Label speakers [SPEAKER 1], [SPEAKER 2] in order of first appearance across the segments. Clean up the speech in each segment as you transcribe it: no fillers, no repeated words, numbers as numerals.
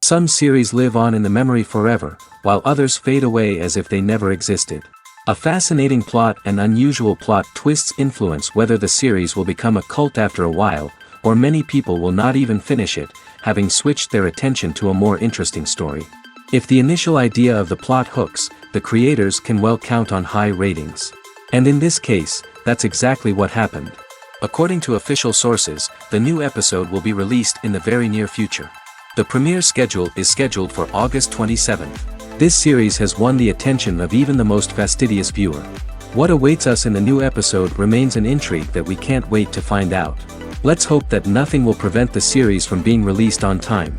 [SPEAKER 1] Some series live on in the memory forever, while others fade away as if they never existed. A fascinating plot and unusual plot twists influence whether the series will become a cult after a while, or many people will not even finish it, having switched their attention to a more interesting story. If the initial idea of the plot hooks, the creators can well count on high ratings. And in this case, that's exactly what happened. According to official sources, the new episode will be released in the very near future. The premiere schedule is scheduled for August 27th. This series has won the attention of even the most fastidious viewer. What awaits us in the new episode remains an intrigue that we can't wait to find out. Let's hope that nothing will prevent the series from being released on time.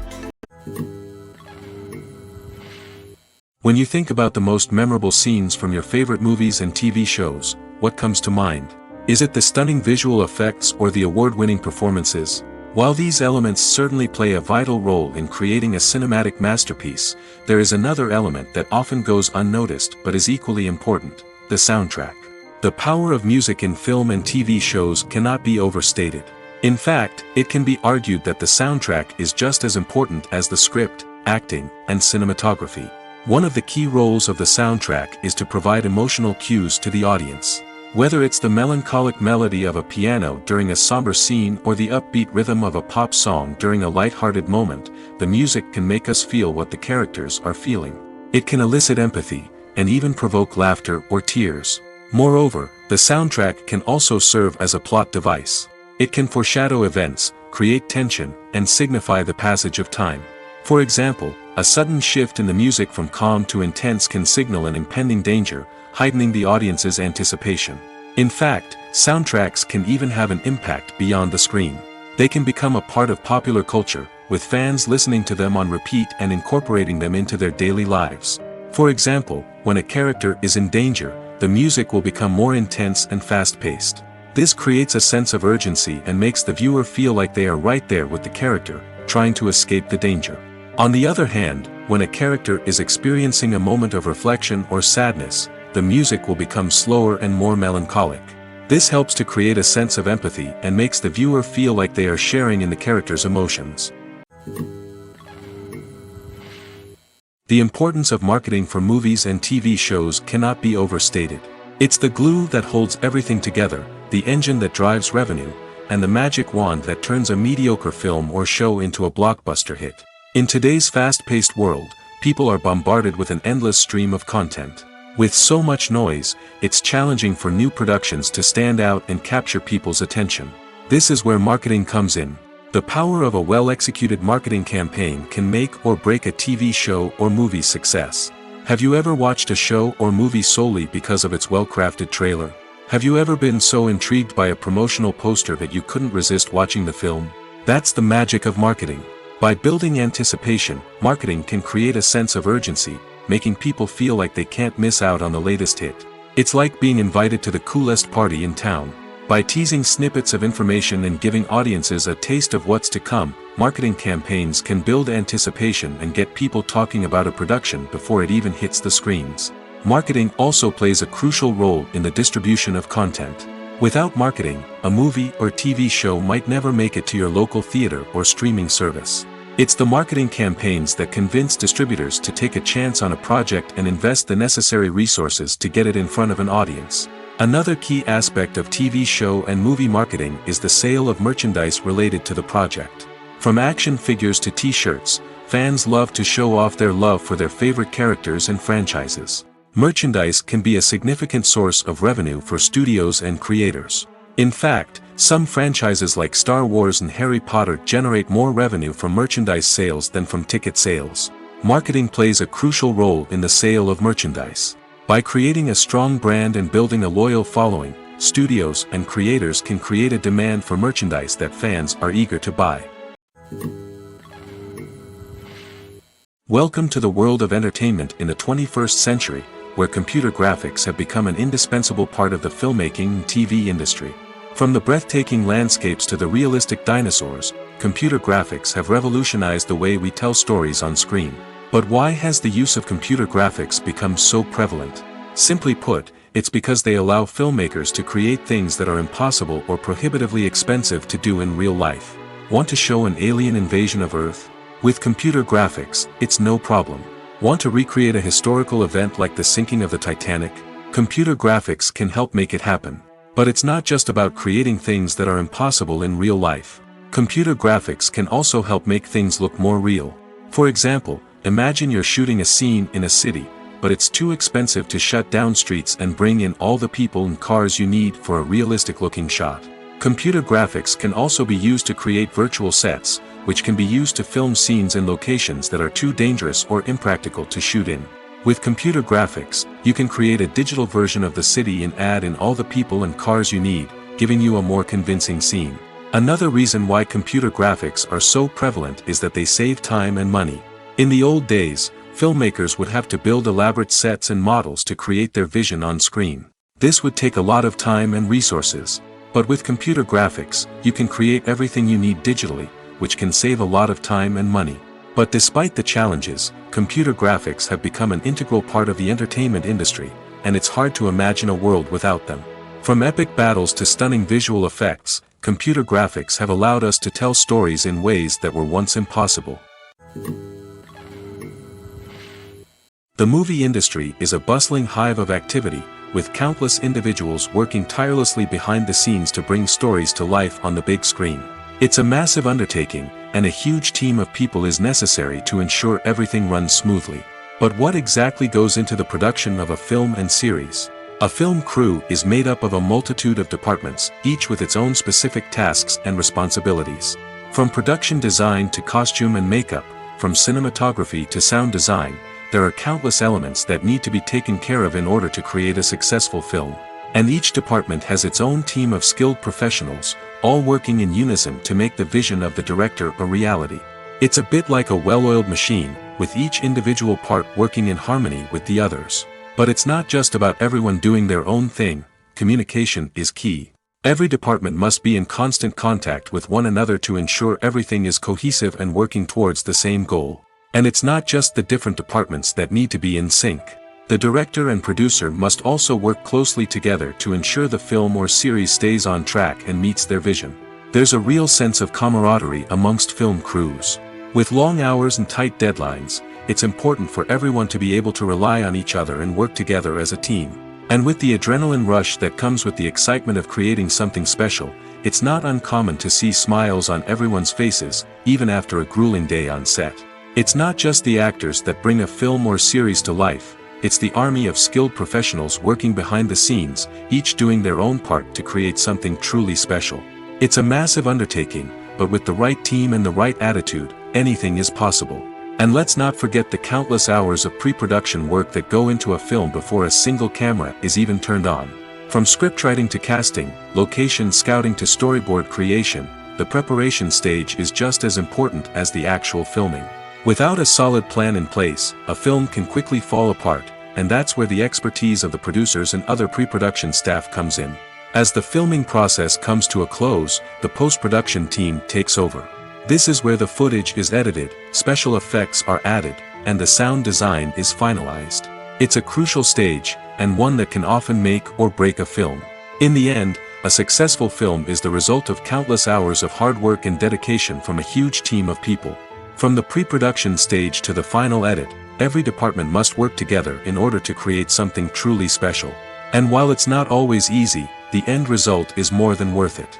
[SPEAKER 1] When you think about the most memorable scenes from your favorite movies and TV shows, what comes to mind? Is it the stunning visual effects or the award-winning performances? While these elements certainly play a vital role in creating a cinematic masterpiece, there is another element that often goes unnoticed but is equally important: the soundtrack. The power of music in film and TV shows cannot be overstated. In fact, it can be argued that the soundtrack is just as important as the script, acting, and cinematography. One of the key roles of the soundtrack is to provide emotional cues to the audience. Whether it's the melancholic melody of a piano during a somber scene or the upbeat rhythm of a pop song during a light-hearted moment, the music can make us feel what the characters are feeling. It can elicit empathy, and even provoke laughter or tears. Moreover, the soundtrack can also serve as a plot device. It can foreshadow events, create tension, and signify the passage of time. For example, a sudden shift in the music from calm to intense can signal an impending danger, heightening the audience's anticipation. In fact, soundtracks can even have an impact beyond the screen. They can become a part of popular culture, with fans listening to them on repeat and incorporating them into their daily lives. For example, when a character is in danger, the music will become more intense and fast-paced. This creates a sense of urgency and makes the viewer feel like they are right there with the character, trying to escape the danger. On the other hand, when a character is experiencing a moment of reflection or sadness, the music will become slower and more melancholic. This helps to create a sense of empathy and makes the viewer feel like they are sharing in the character's emotions. The importance of marketing for movies and TV shows cannot be overstated. It's the glue that holds everything together, the engine that drives revenue, and the magic wand that turns a mediocre film or show into a blockbuster hit. In today's fast-paced world, people are bombarded with an endless stream of content. With so much noise, it's challenging for new productions to stand out and capture people's attention. This is where marketing comes in. The power of a well-executed marketing campaign can make or break a TV show or movie's success. Have you ever watched a show or movie solely because of its well-crafted trailer? Have you ever been so intrigued by a promotional poster that you couldn't resist watching the film? That's the magic of marketing. By building anticipation, marketing can create a sense of urgency, making people feel like they can't miss out on the latest hit. It's like being invited to the coolest party in town. By teasing snippets of information and giving audiences a taste of what's to come, marketing campaigns can build anticipation and get people talking about a production before it even hits the screens. Marketing also plays a crucial role in the distribution of content. Without marketing, a movie or TV show might never make it to your local theater or streaming service. It's the marketing campaigns that convince distributors to take a chance on a project and invest the necessary resources to get it in front of an audience. Another key aspect of TV show and movie marketing is the sale of merchandise related to the project. From action figures to t-shirts, fans love to show off their love for their favorite characters and franchises. Merchandise can be a significant source of revenue for studios and creators. In fact, some franchises like Star Wars and Harry Potter generate more revenue from merchandise sales than from ticket sales. Marketing plays a crucial role in the sale of merchandise. By creating a strong brand and building a loyal following, studios and creators can create a demand for merchandise that fans are eager to buy. Welcome to the world of entertainment in the 21st century, where computer graphics have become an indispensable part of the filmmaking and TV industry. From the breathtaking landscapes to the realistic dinosaurs, computer graphics have revolutionized the way we tell stories on screen. But why has the use of computer graphics become so prevalent? Simply put, it's because they allow filmmakers to create things that are impossible or prohibitively expensive to do in real life. Want to show an alien invasion of Earth? With computer graphics, it's no problem. Want to recreate a historical event like the sinking of the Titanic? Computer graphics can help make it happen. But it's not just about creating things that are impossible in real life. Computer graphics can also help make things look more real. For example, imagine you're shooting a scene in a city, but it's too expensive to shut down streets and bring in all the people and cars you need for a realistic-looking shot. Computer graphics can also be used to create virtual sets, which can be used to film scenes in locations that are too dangerous or impractical to shoot in. With computer graphics, you can create a digital version of the city and add in all the people and cars you need, giving you a more convincing scene. Another reason why computer graphics are so prevalent is that they save time and money. In the old days, filmmakers would have to build elaborate sets and models to create their vision on screen. This would take a lot of time and resources. But with computer graphics, you can create everything you need digitally, which can save a lot of time and money. But despite the challenges, computer graphics have become an integral part of the entertainment industry, and it's hard to imagine a world without them. From epic battles to stunning visual effects, computer graphics have allowed us to tell stories in ways that were once impossible. The movie industry is a bustling hive of activity, with countless individuals working tirelessly behind the scenes to bring stories to life on the big screen. It's a massive undertaking, and a huge team of people is necessary to ensure everything runs smoothly. But what exactly goes into the production of a film and series? A film crew is made up of a multitude of departments, each with its own specific tasks and responsibilities. From production design to costume and makeup, from cinematography to sound design, there are countless elements that need to be taken care of in order to create a successful film. And each department has its own team of skilled professionals, all working in unison to make the vision of the director a reality. It's a bit like a well-oiled machine, with each individual part working in harmony with the others. But it's not just about everyone doing their own thing. Communication is key. Every department must be in constant contact with one another to ensure everything is cohesive and working towards the same goal. And it's not just the different departments that need to be in sync. The director and producer must also work closely together to ensure the film or series stays on track and meets their vision. There's a real sense of camaraderie amongst film crews. With long hours and tight deadlines, it's important for everyone to be able to rely on each other and work together as a team. And with the adrenaline rush that comes with the excitement of creating something special, it's not uncommon to see smiles on everyone's faces, even after a grueling day on set. It's not just the actors that bring a film or series to life. It's the army of skilled professionals working behind the scenes, each doing their own part to create something truly special. It's a massive undertaking, but with the right team and the right attitude, anything is possible. And let's not forget the countless hours of pre-production work that go into a film before a single camera is even turned on. From scriptwriting to casting, location scouting to storyboard creation, the preparation stage is just as important as the actual filming. Without a solid plan in place, a film can quickly fall apart, and that's where the expertise of the producers and other pre-production staff comes in. As the filming process comes to a close, the post-production team takes over. This is where the footage is edited, special effects are added, and the sound design is finalized. It's a crucial stage, and one that can often make or break a film. In the end, a successful film is the result of countless hours of hard work and dedication from a huge team of people. From the pre-production stage to the final edit, every department must work together in order to create something truly special. And while it's not always easy, the end result is more than worth it.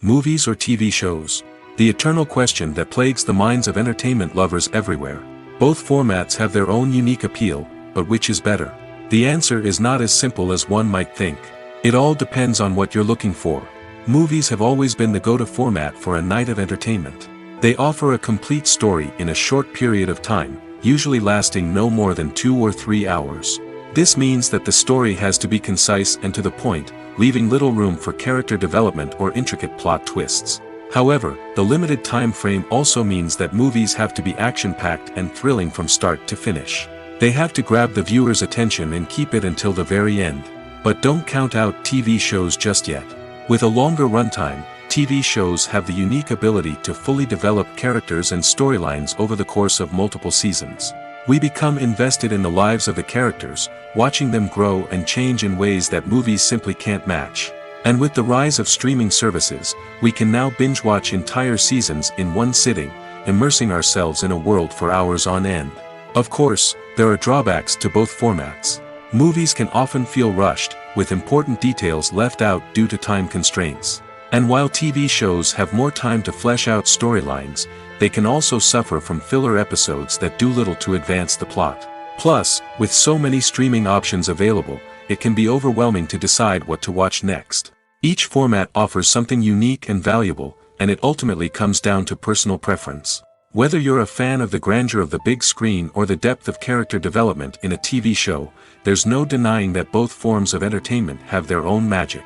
[SPEAKER 1] Movies or TV shows? the eternal question that plagues the minds of entertainment lovers everywhere. Both formats have their own unique appeal, but which is better? The answer is not as simple as one might think. It all depends on what you're looking for. Movies have always been the go-to format for a night of entertainment. They offer a complete story in a short period of time, usually lasting no more than 2 or 3 hours. This means that the story has to be concise and to the point, leaving little room for character development or intricate plot twists. However, the limited time frame also means that movies have to be action-packed and thrilling from start to finish. They have to grab the viewer's attention and keep it until the very end. But don't count out TV shows just yet. With a longer runtime, TV shows have the unique ability to fully develop characters and storylines over the course of multiple seasons. We become invested in the lives of the characters, watching them grow and change in ways that movies simply can't match. And with the rise of streaming services, we can now binge-watch entire seasons in one sitting, immersing ourselves in a world for hours on end. Of course, there are drawbacks to both formats. Movies can often feel rushed, with important details left out due to time constraints. And while TV shows have more time to flesh out storylines, they can also suffer from filler episodes that do little to advance the plot. Plus, with so many streaming options available, it can be overwhelming to decide what to watch next. Each format offers something unique and valuable, and it ultimately comes down to personal preference. Whether you're a fan of the grandeur of the big screen or the depth of character development in a TV show, there's no denying that both forms of entertainment have their own magic.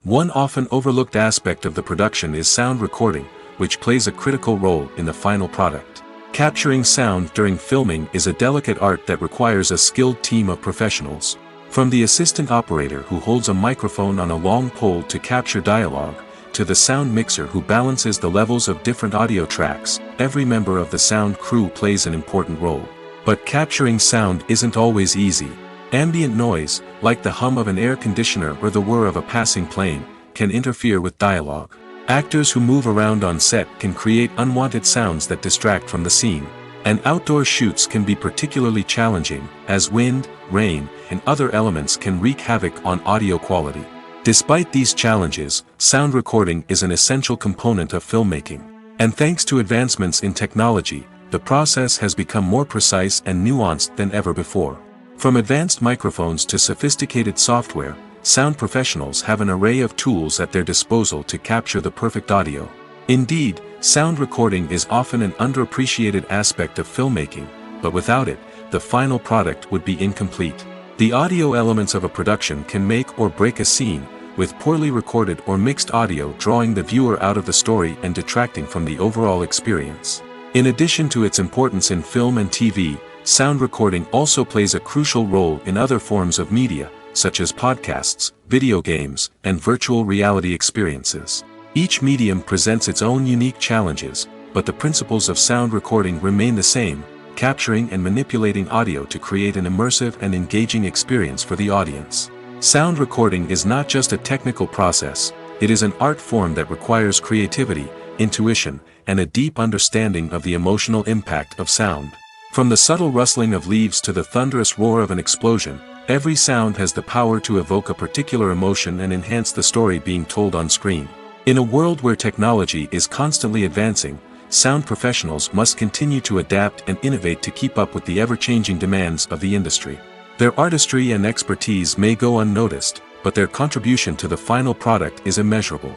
[SPEAKER 1] One often overlooked aspect of the production is sound recording, which plays a critical role in the final product. Capturing sound during filming is a delicate art that requires a skilled team of professionals. From the assistant operator who holds a microphone on a long pole to capture dialogue, to the sound mixer who balances the levels of different audio tracks, every member of the sound crew plays an important role. But capturing sound isn't always easy. Ambient noise, like the hum of an air conditioner or the whir of a passing plane, can interfere with dialogue. Actors who move around on set can create unwanted sounds that distract from the scene. And outdoor shoots can be particularly challenging, as wind, rain, and other elements can wreak havoc on audio quality. Despite these challenges, sound recording is an essential component of filmmaking. And thanks to advancements in technology, the process has become more precise and nuanced than ever before. From advanced microphones to sophisticated software, sound professionals have an array of tools at their disposal to capture the perfect audio. Indeed, sound recording is often an underappreciated aspect of filmmaking, but without it, the final product would be incomplete. The audio elements of a production can make or break a scene, with poorly recorded or mixed audio drawing the viewer out of the story and detracting from the overall experience. In addition to its importance in film and TV, sound recording also plays a crucial role in other forms of media, such as podcasts, video games, and virtual reality experiences. Each medium presents its own unique challenges, but the principles of sound recording remain the same, capturing and manipulating audio to create an immersive and engaging experience for the audience. Sound recording is not just a technical process, it is an art form that requires creativity, intuition, and a deep understanding of the emotional impact of sound. From the subtle rustling of leaves to the thunderous roar of an explosion, every sound has the power to evoke a particular emotion and enhance the story being told on screen. In a world where technology is constantly advancing, sound professionals must continue to adapt and innovate to keep up with the ever-changing demands of the industry. Their artistry and expertise may go unnoticed, but their contribution to the final product is immeasurable.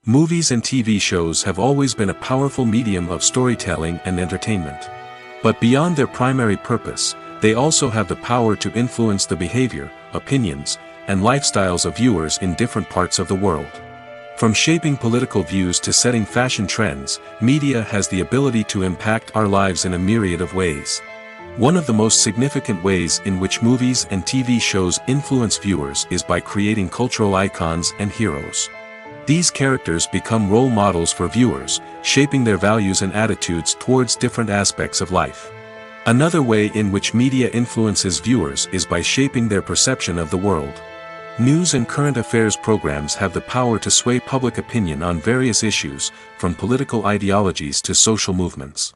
[SPEAKER 1] Movies and TV shows have always been a powerful medium of storytelling and entertainment. But beyond their primary purpose, they also have the power to influence the behavior, opinions, and lifestyles of viewers in different parts of the world. From shaping political views to setting fashion trends, media has the ability to impact our lives in a myriad of ways. One of the most significant ways in which movies and TV shows influence viewers is by creating cultural icons and heroes. These characters become role models for viewers, shaping their values and attitudes towards different aspects of life. Another way in which media influences viewers is by shaping their perception of the world. News and current affairs programs have the power to sway public opinion on various issues, from political ideologies to social movements.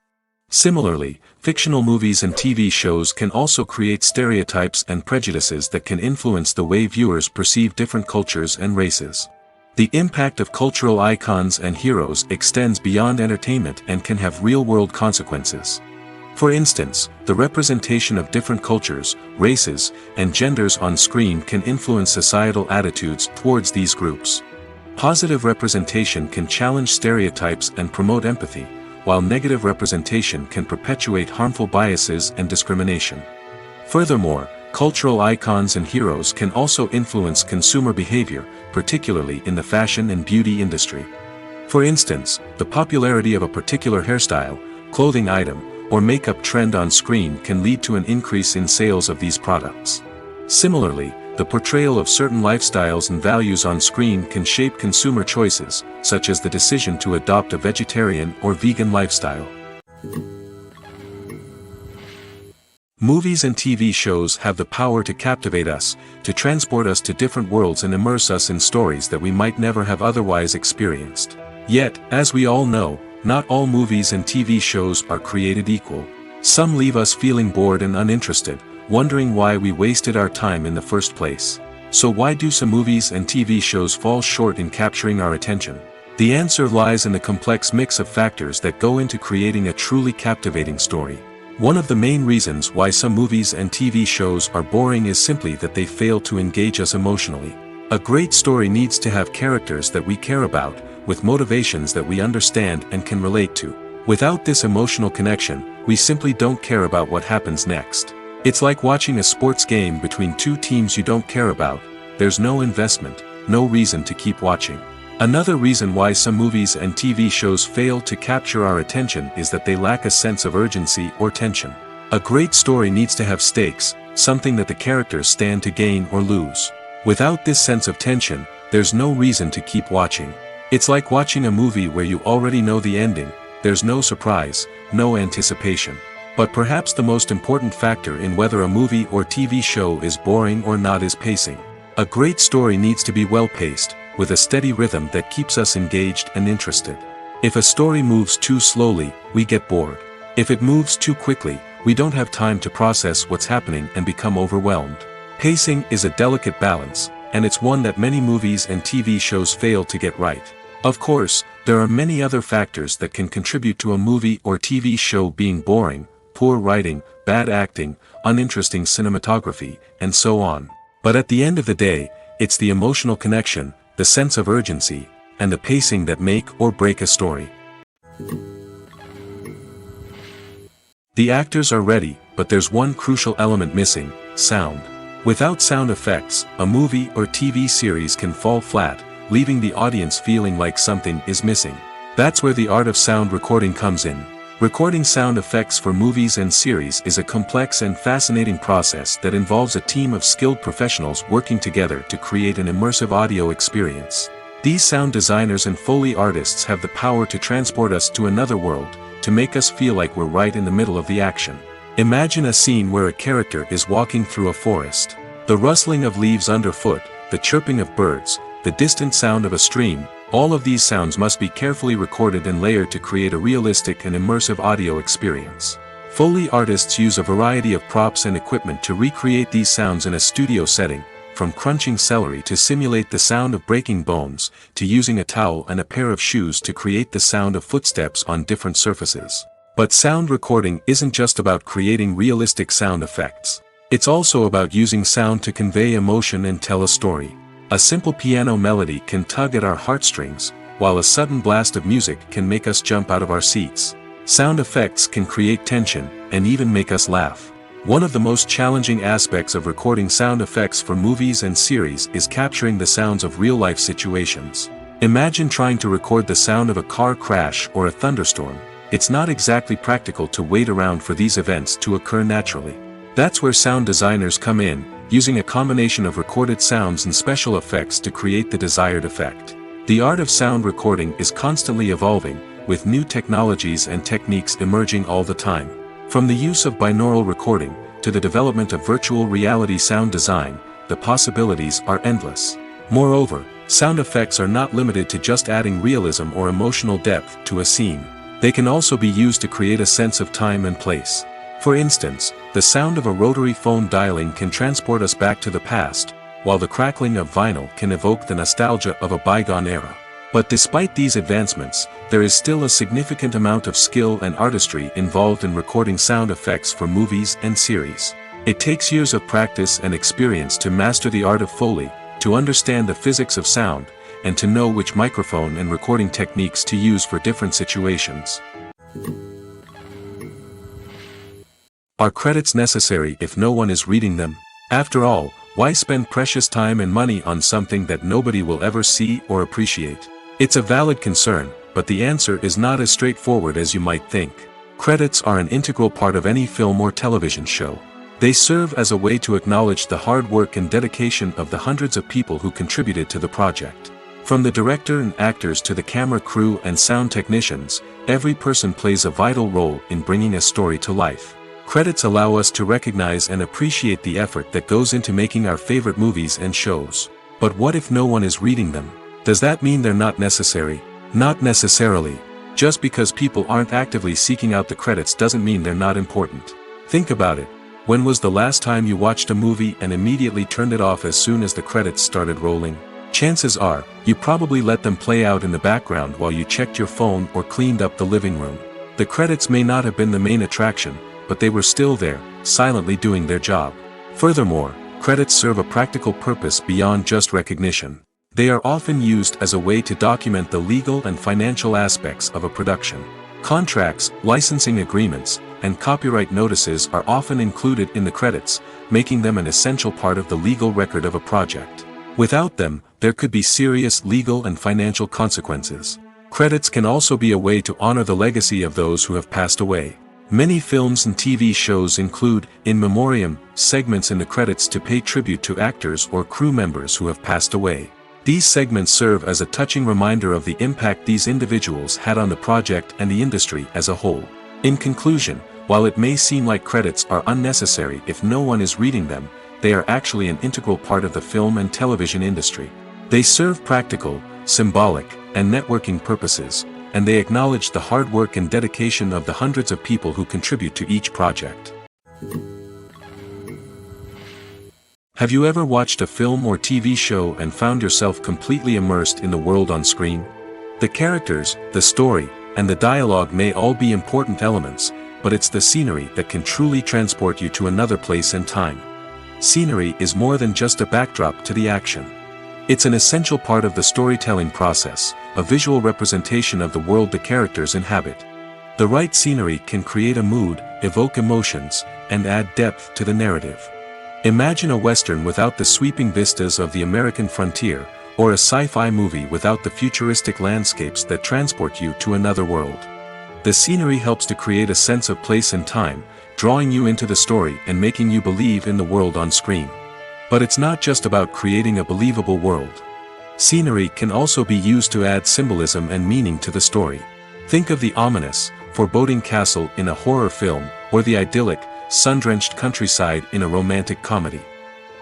[SPEAKER 1] Similarly, fictional movies and TV shows can also create stereotypes and prejudices that can influence the way viewers perceive different cultures and races. The impact of cultural icons and heroes extends beyond entertainment and can have real-world consequences. For instance, the representation of different cultures, races, and genders on screen can influence societal attitudes towards these groups. Positive representation can challenge stereotypes and promote empathy, while negative representation can perpetuate harmful biases and discrimination. Furthermore, cultural icons and heroes can also influence consumer behavior, particularly in the fashion and beauty industry. For instance, the popularity of a particular hairstyle, clothing item, or makeup trend on screen can lead to an increase in sales of these products. Similarly, the portrayal of certain lifestyles and values on screen can shape consumer choices, such as the decision to adopt a vegetarian or vegan lifestyle. Movies and TV shows have the power to captivate us, to transport us to different worlds and immerse us in stories that we might never have otherwise experienced. Yet, as we all know, not all movies and TV shows are created equal. Some leave us feeling bored and uninterested, wondering why we wasted our time in the first place. So why do some movies and TV shows fall short in capturing our attention? The answer lies in the complex mix of factors that go into creating a truly captivating story. One of the main reasons why some movies and TV shows are boring is simply that they fail to engage us emotionally. A great story needs to have characters that we care about, with motivations that we understand and can relate to. Without this emotional connection, we simply don't care about what happens next. It's like watching a sports game between two teams you don't care about. There's no investment, no reason to keep watching. Another reason why some movies and TV shows fail to capture our attention is that they lack a sense of urgency or tension. A great story needs to have stakes, something that the characters stand to gain or lose. Without this sense of tension, there's no reason to keep watching. It's like watching a movie where you already know the ending. There's no surprise, no anticipation. But perhaps the most important factor in whether a movie or TV show is boring or not is pacing. A great story needs to be well-paced, with a steady rhythm that keeps us engaged and interested. If a story moves too slowly, we get bored. If it moves too quickly, we don't have time to process what's happening and become overwhelmed. Pacing is a delicate balance, and it's one that many movies and TV shows fail to get right. Of course, there are many other factors that can contribute to a movie or TV show being boring: poor writing, bad acting, uninteresting cinematography, and so on. But at the end of the day, it's the emotional connection, the sense of urgency, and the pacing that make or break a story. The actors are ready, but there's one crucial element missing: sound. Without sound effects, a movie or TV series can fall flat, leaving the audience feeling like something is missing. That's where the art of sound recording comes in. Recording sound effects for movies and series is a complex and fascinating process that involves a team of skilled professionals working together to create an immersive audio experience. These sound designers and Foley artists have the power to transport us to another world, to make us feel like we're right in the middle of the action. Imagine a scene where a character is walking through a forest. The rustling of leaves underfoot, the chirping of birds, the distant sound of a stream, all of these sounds must be carefully recorded and layered to create a realistic and immersive audio experience. Foley artists use a variety of props and equipment to recreate these sounds in a studio setting, from crunching celery to simulate the sound of breaking bones, to using a towel and a pair of shoes to create the sound of footsteps on different surfaces. But sound recording isn't just about creating realistic sound effects. It's also about using sound to convey emotion and tell a story. A simple piano melody can tug at our heartstrings, while a sudden blast of music can make us jump out of our seats. Sound effects can create tension, and even make us laugh. One of the most challenging aspects of recording sound effects for movies and series is capturing the sounds of real-life situations. Imagine trying to record the sound of a car crash or a thunderstorm. It's not exactly practical to wait around for these events to occur naturally. That's where sound designers come in, using a combination of recorded sounds and special effects to create the desired effect. The art of sound recording is constantly evolving, with new technologies and techniques emerging all the time. From the use of binaural recording, to the development of virtual reality sound design, the possibilities are endless. Moreover, sound effects are not limited to just adding realism or emotional depth to a scene. They can also be used to create a sense of time and place. For instance, the sound of a rotary phone dialing can transport us back to the past, while the crackling of vinyl can evoke the nostalgia of a bygone era. But despite these advancements, there is still a significant amount of skill and artistry involved in recording sound effects for movies and series. It takes years of practice and experience to master the art of Foley, to understand the physics of sound, and to know which microphone and recording techniques to use for different situations. Are credits necessary if no one is reading them? After all, why spend precious time and money on something that nobody will ever see or appreciate? It's a valid concern, but the answer is not as straightforward as you might think. Credits are an integral part of any film or television show. They serve as a way to acknowledge the hard work and dedication of the hundreds of people who contributed to the project. From the director and actors to the camera crew and sound technicians, every person plays a vital role in bringing a story to life. Credits allow us to recognize and appreciate the effort that goes into making our favorite movies and shows. But what if no one is reading them? Does that mean they're not necessary? Not necessarily. Just because people aren't actively seeking out the credits doesn't mean they're not important. Think about it. When was the last time you watched a movie and immediately turned it off as soon as the credits started rolling? Chances are, you probably let them play out in the background while you checked your phone or cleaned up the living room. The credits may not have been the main attraction, but they were still there, silently doing their job. Furthermore, credits serve a practical purpose beyond just recognition. They are often used as a way to document the legal and financial aspects of a production. Contracts, licensing agreements, and copyright notices are often included in the credits, making them an essential part of the legal record of a project. Without them, there could be serious legal and financial consequences. Credits can also be a way to honor the legacy of those who have passed away. Many films and TV shows include, in memoriam, segments in the credits to pay tribute to actors or crew members who have passed away. These segments serve as a touching reminder of the impact these individuals had on the project and the industry as a whole. In conclusion, while it may seem like credits are unnecessary if no one is reading them, they are actually an integral part of the film and television industry. They serve practical, symbolic, and networking purposes, and they acknowledge the hard work and dedication of the hundreds of people who contribute to each project. Have you ever watched a film or TV show and found yourself completely immersed in the world on screen? The characters, the story, and the dialogue may all be important elements, but it's the scenery that can truly transport you to another place and time. Scenery is more than just a backdrop to the action. It's an essential part of the storytelling process, a visual representation of the world the characters inhabit. The right scenery can create a mood, evoke emotions, and add depth to the narrative. Imagine a Western without the sweeping vistas of the American frontier, or a sci-fi movie without the futuristic landscapes that transport you to another world. The scenery helps to create a sense of place and time, drawing you into the story and making you believe in the world on screen. But it's not just about creating a believable world. Scenery can also be used to add symbolism and meaning to the story. Think of the ominous, foreboding castle in a horror film, or the idyllic, sun-drenched countryside in a romantic comedy.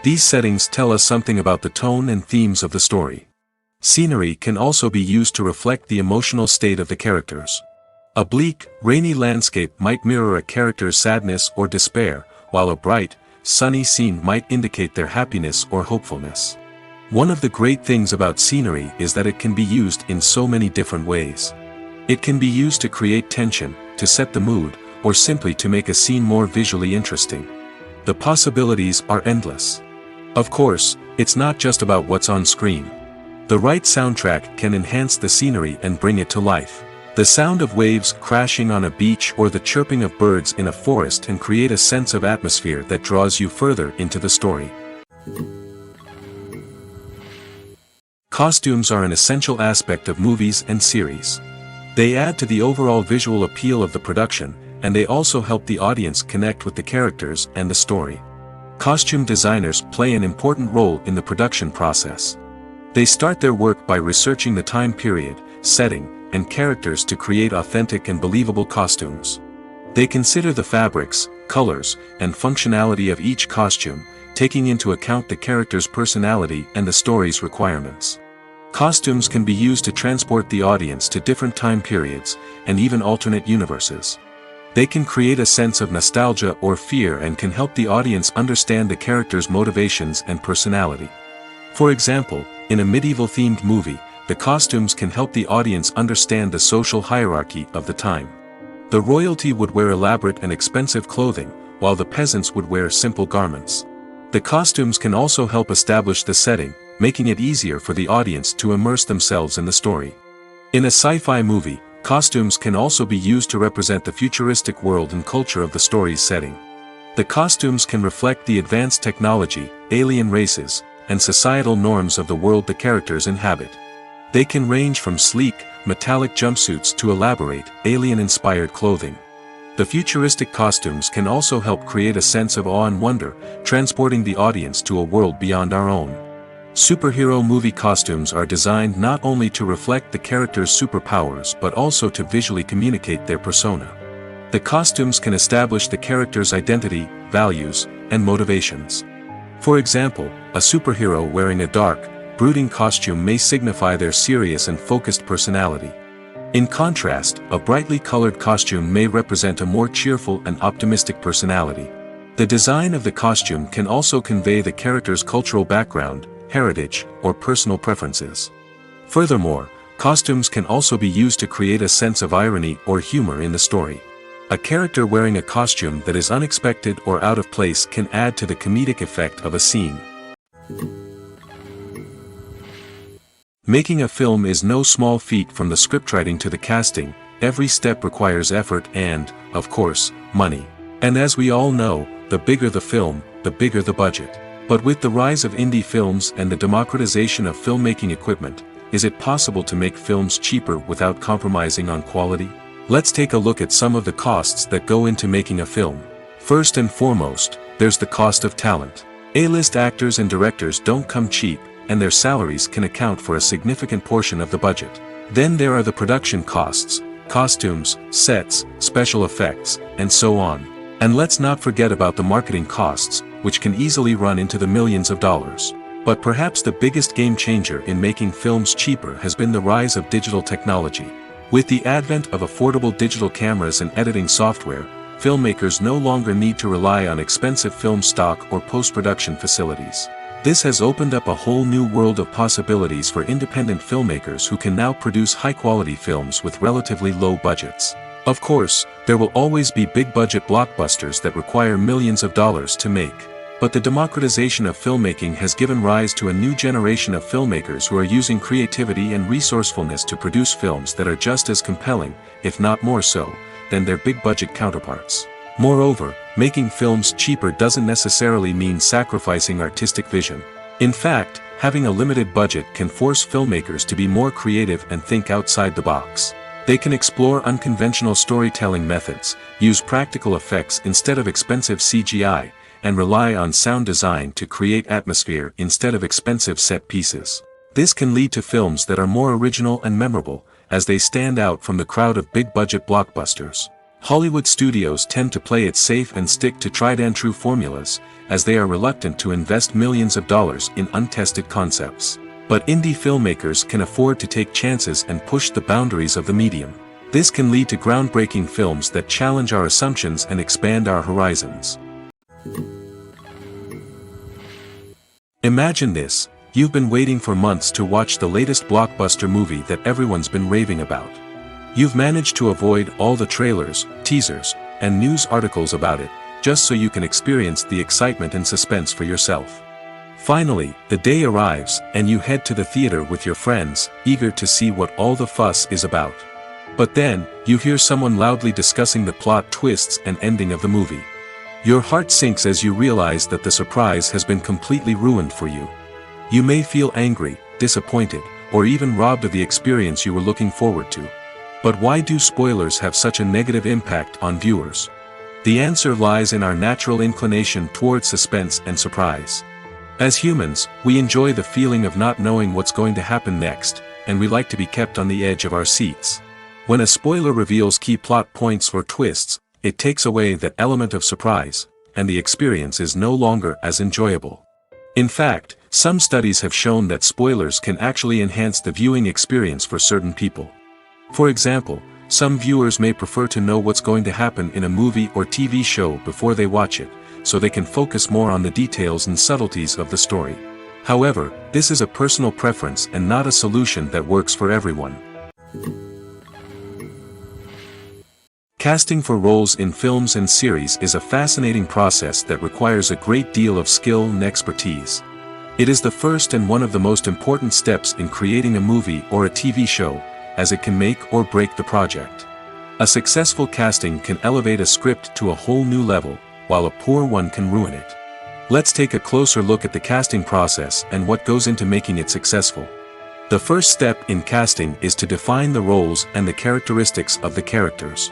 [SPEAKER 1] These settings tell us something about the tone and themes of the story. Scenery can also be used to reflect the emotional state of the characters. A bleak, rainy landscape might mirror a character's sadness or despair, while a bright, sunny scene might indicate their happiness or hopefulness. One of the great things about scenery is that it can be used in so many different ways. It can be used to create tension, to set the mood, or simply to make a scene more visually interesting. The possibilities are endless. Of course, it's not just about what's on screen. The right soundtrack can enhance the scenery and bring it to life. The sound of waves crashing on a beach or the chirping of birds in a forest can create a sense of atmosphere that draws you further into the story. Costumes are an essential aspect of movies and series. They add to the overall visual appeal of the production, and they also help the audience connect with the characters and the story. Costume designers play an important role in the production process. They start their work by researching the time period, setting, and characters to create authentic and believable costumes. They consider the fabrics, colors, and functionality of each costume, taking into account the character's personality and the story's requirements. Costumes can be used to transport the audience to different time periods, and even alternate universes. They can create a sense of nostalgia or fear and can help the audience understand the character's motivations and personality. For example, in a medieval-themed movie, the costumes can help the audience understand the social hierarchy of the time. The royalty would wear elaborate and expensive clothing, while the peasants would wear simple garments. The costumes can also help establish the setting, making it easier for the audience to immerse themselves in the story. In a sci-fi movie, costumes can also be used to represent the futuristic world and culture of the story's setting. The costumes can reflect the advanced technology, alien races, and societal norms of the world the characters inhabit. They can range from sleek, metallic jumpsuits to elaborate, alien-inspired clothing. The futuristic costumes can also help create a sense of awe and wonder, transporting the audience to a world beyond our own. Superhero movie costumes are designed not only to reflect the character's superpowers but also to visually communicate their persona. The costumes can establish the character's identity, values, and motivations. For example, a superhero wearing a dark, brooding costume may signify their serious and focused personality. In contrast, a brightly colored costume may represent a more cheerful and optimistic personality. The design of the costume can also convey the character's cultural background, heritage, or personal preferences. Furthermore, costumes can also be used to create a sense of irony or humor in the story. A character wearing a costume that is unexpected or out of place can add to the comedic effect of a scene. Making a film is no small feat. From the scriptwriting to the casting, every step requires effort and, of course, money. And as we all know, the bigger the film, the bigger the budget. But with the rise of indie films and the democratization of filmmaking equipment, is it possible to make films cheaper without compromising on quality? Let's take a look at some of the costs that go into making a film. First and foremost, there's the cost of talent. A-list actors and directors don't come cheap, and their salaries can account for a significant portion of the budget. Then there are the production costs, costumes, sets, special effects, and so on. And let's not forget about the marketing costs, which can easily run into the millions of dollars. But perhaps the biggest game changer in making films cheaper has been the rise of digital technology. With the advent of affordable digital cameras and editing software, filmmakers no longer need to rely on expensive film stock or post-production facilities. This has opened up a whole new world of possibilities for independent filmmakers who can now produce high-quality films with relatively low budgets. Of course, there will always be big-budget blockbusters that require millions of dollars to make. But the democratization of filmmaking has given rise to a new generation of filmmakers who are using creativity and resourcefulness to produce films that are just as compelling, if not more so, than their big-budget counterparts. Moreover, making films cheaper doesn't necessarily mean sacrificing artistic vision. In fact, having a limited budget can force filmmakers to be more creative and think outside the box. They can explore unconventional storytelling methods, use practical effects instead of expensive CGI, and rely on sound design to create atmosphere instead of expensive set pieces. This can lead to films that are more original and memorable, as they stand out from the crowd of big-budget blockbusters. Hollywood studios tend to play it safe and stick to tried-and-true formulas, as they are reluctant to invest millions of dollars in untested concepts. But indie filmmakers can afford to take chances and push the boundaries of the medium. This can lead to groundbreaking films that challenge our assumptions and expand our horizons. Imagine this: you've been waiting for months to watch the latest blockbuster movie that everyone's been raving about. You've managed to avoid all the trailers, teasers, and news articles about it, just so you can experience the excitement and suspense for yourself. Finally, the day arrives, and you head to the theater with your friends, eager to see what all the fuss is about. But then, you hear someone loudly discussing the plot twists and ending of the movie. Your heart sinks as you realize that the surprise has been completely ruined for you. You may feel angry, disappointed, or even robbed of the experience you were looking forward to. But why do spoilers have such a negative impact on viewers? The answer lies in our natural inclination toward suspense and surprise. As humans, we enjoy the feeling of not knowing what's going to happen next, and we like to be kept on the edge of our seats. When a spoiler reveals key plot points or twists, it takes away that element of surprise, and the experience is no longer as enjoyable. In fact, Some studies have shown that spoilers can actually enhance the viewing experience for certain people. For example, some viewers may prefer to know what's going to happen in a movie or TV show before they watch it, so they can focus more on the details and subtleties of the story. However, this is a personal preference and not a solution that works for everyone. Casting for roles in films and series is a fascinating process that requires a great deal of skill and expertise. It is the first and one of the most important steps in creating a movie or a TV show, as it can make or break the project. A successful casting can elevate a script to a whole new level, while a poor one can ruin it. Let's take a closer look at the casting process and what goes into making it successful. The first step in casting is to define the roles and the characteristics of the characters.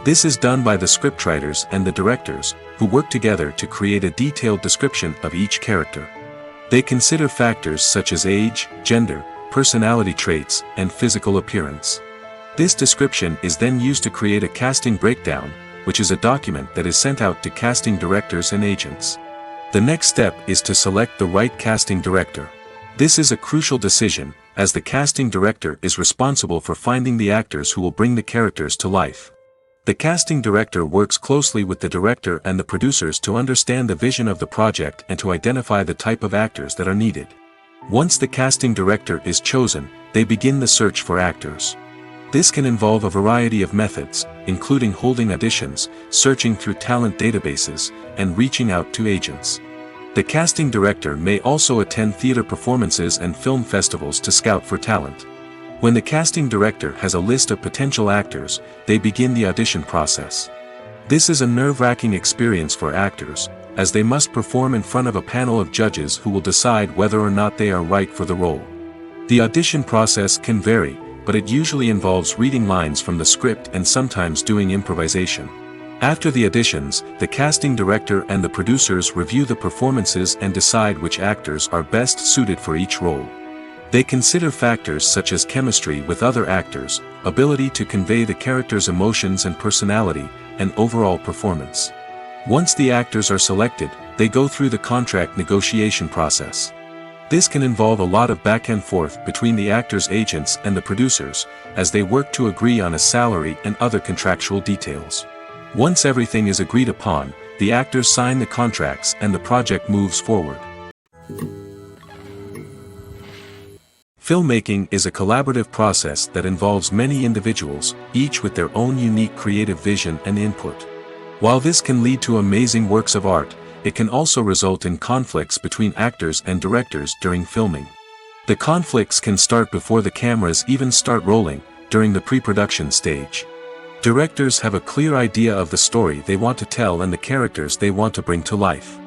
[SPEAKER 1] This is done by the scriptwriters and the directors, who work together to create a detailed description of each character. They consider factors such as age, gender, personality traits, and physical appearance. This description is then used to create a casting breakdown, which is a document that is sent out to casting directors and agents. The next step is to select the right casting director. This is a crucial decision, as the casting director is responsible for finding the actors who will bring the characters to life. The casting director works closely with the director and the producers to understand the vision of the project and to identify the type of actors that are needed. Once the casting director is chosen, they begin the search for actors. This can involve a variety of methods, including holding auditions, searching through talent databases, and reaching out to agents. The casting director may also attend theater performances and film festivals to scout for talent. When the casting director has a list of potential actors, they begin the audition process. This is a nerve-wracking experience for actors, as they must perform in front of a panel of judges who will decide whether or not they are right for the role. The audition process can vary, but it usually involves reading lines from the script and sometimes doing improvisation. After the auditions, the casting director and the producers review the performances and decide which actors are best suited for each role. They consider factors such as chemistry with other actors, ability to convey the character's emotions and personality, and overall performance. Once the actors are selected, they go through the contract negotiation process. This can involve a lot of back and forth between the actors' agents and the producers, as they work to agree on a salary and other contractual details. Once everything is agreed upon, the actors sign the contracts and the project moves forward. Filmmaking is a collaborative process that involves many individuals, each with their own unique creative vision and input. While this can lead to amazing works of art, it can also result in conflicts between actors and directors during filming. The conflicts can start before the cameras even start rolling, during the pre-production stage. Directors have a clear idea of the story they want to tell and the characters they want to bring to life.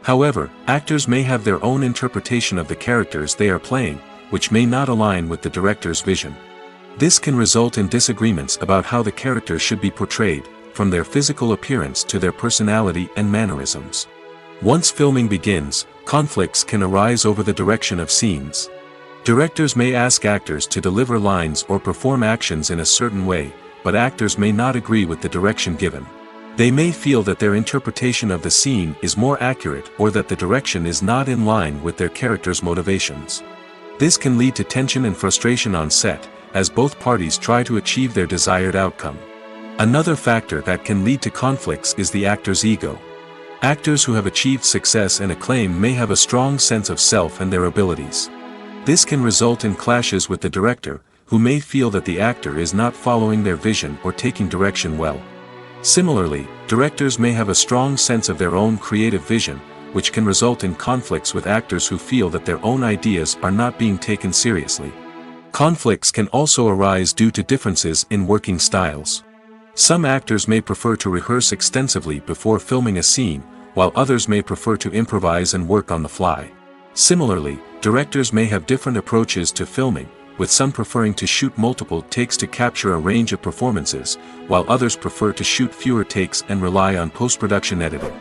[SPEAKER 1] However, actors may have their own interpretation of the characters they are playing, which may not align with the director's vision. This can result in disagreements about how the characters should be portrayed, from their physical appearance to their personality and mannerisms. Once filming begins, conflicts can arise over the direction of scenes. Directors may ask actors to deliver lines or perform actions in a certain way, but actors may not agree with the direction given. They may feel that their interpretation of the scene is more accurate or that the direction is not in line with their character's motivations. This can lead to tension and frustration on set, as both parties try to achieve their desired outcome. Another factor that can lead to conflicts is the actor's ego. Actors who have achieved success and acclaim may have a strong sense of self and their abilities. This can result in clashes with the director, who may feel that the actor is not following their vision or taking direction well. Similarly, directors may have a strong sense of their own creative vision, which can result in conflicts with actors who feel that their own ideas are not being taken seriously. Conflicts can also arise due to differences in working styles. Some actors may prefer to rehearse extensively before filming a scene, while others may prefer to improvise and work on the fly. Similarly, directors may have different approaches to filming, with some preferring to shoot multiple takes to capture a range of performances, while others prefer to shoot fewer takes and rely on post-production editing.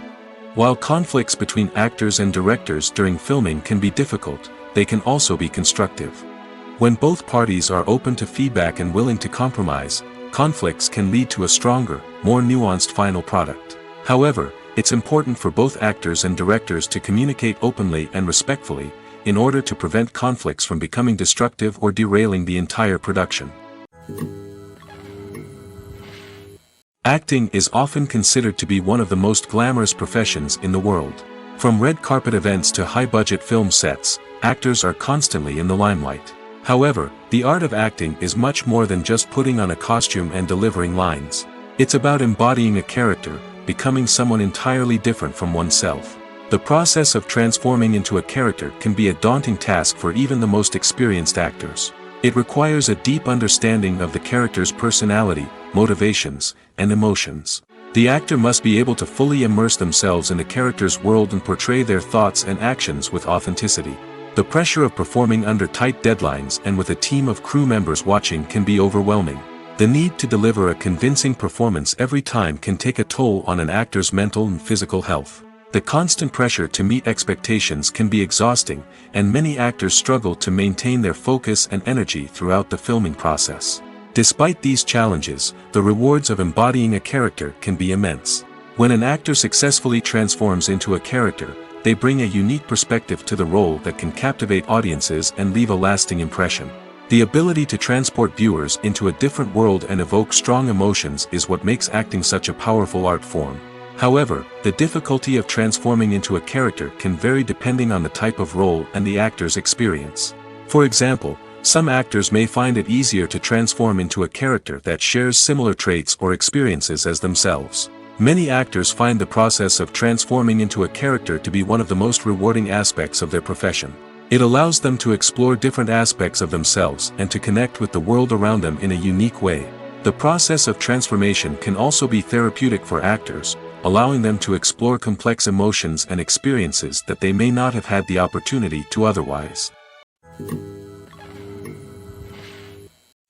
[SPEAKER 1] While conflicts between actors and directors during filming can be difficult, they can also be constructive. When both parties are open to feedback and willing to compromise, conflicts can lead to a stronger, more nuanced final product. However, it's important for both actors and directors to communicate openly and respectfully, in order to prevent conflicts from becoming destructive or derailing the entire production. Acting is often considered to be one of the most glamorous professions in the world. From red carpet events to high-budget film sets, actors are constantly in the limelight. However, the art of acting is much more than just putting on a costume and delivering lines. It's about embodying a character, becoming someone entirely different from oneself. The process of transforming into a character can be a daunting task for even the most experienced actors. It requires a deep understanding of the character's personality, motivations, and emotions. The actor must be able to fully immerse themselves in the character's world and portray their thoughts and actions with authenticity. The pressure of performing under tight deadlines and with a team of crew members watching can be overwhelming. The need to deliver a convincing performance every time can take a toll on an actor's mental and physical health. The constant pressure to meet expectations can be exhausting, and many actors struggle to maintain their focus and energy throughout the filming process. Despite these challenges, the rewards of embodying a character can be immense. When an actor successfully transforms into a character, they bring a unique perspective to the role that can captivate audiences and leave a lasting impression. The ability to transport viewers into a different world and evoke strong emotions is what makes acting such a powerful art form. However, the difficulty of transforming into a character can vary depending on the type of role and the actor's experience. For example, some actors may find it easier to transform into a character that shares similar traits or experiences as themselves. Many actors find the process of transforming into a character to be one of the most rewarding aspects of their profession. It allows them to explore different aspects of themselves and to connect with the world around them in a unique way. The process of transformation can also be therapeutic for actors, allowing them to explore complex emotions and experiences that they may not have had the opportunity to otherwise.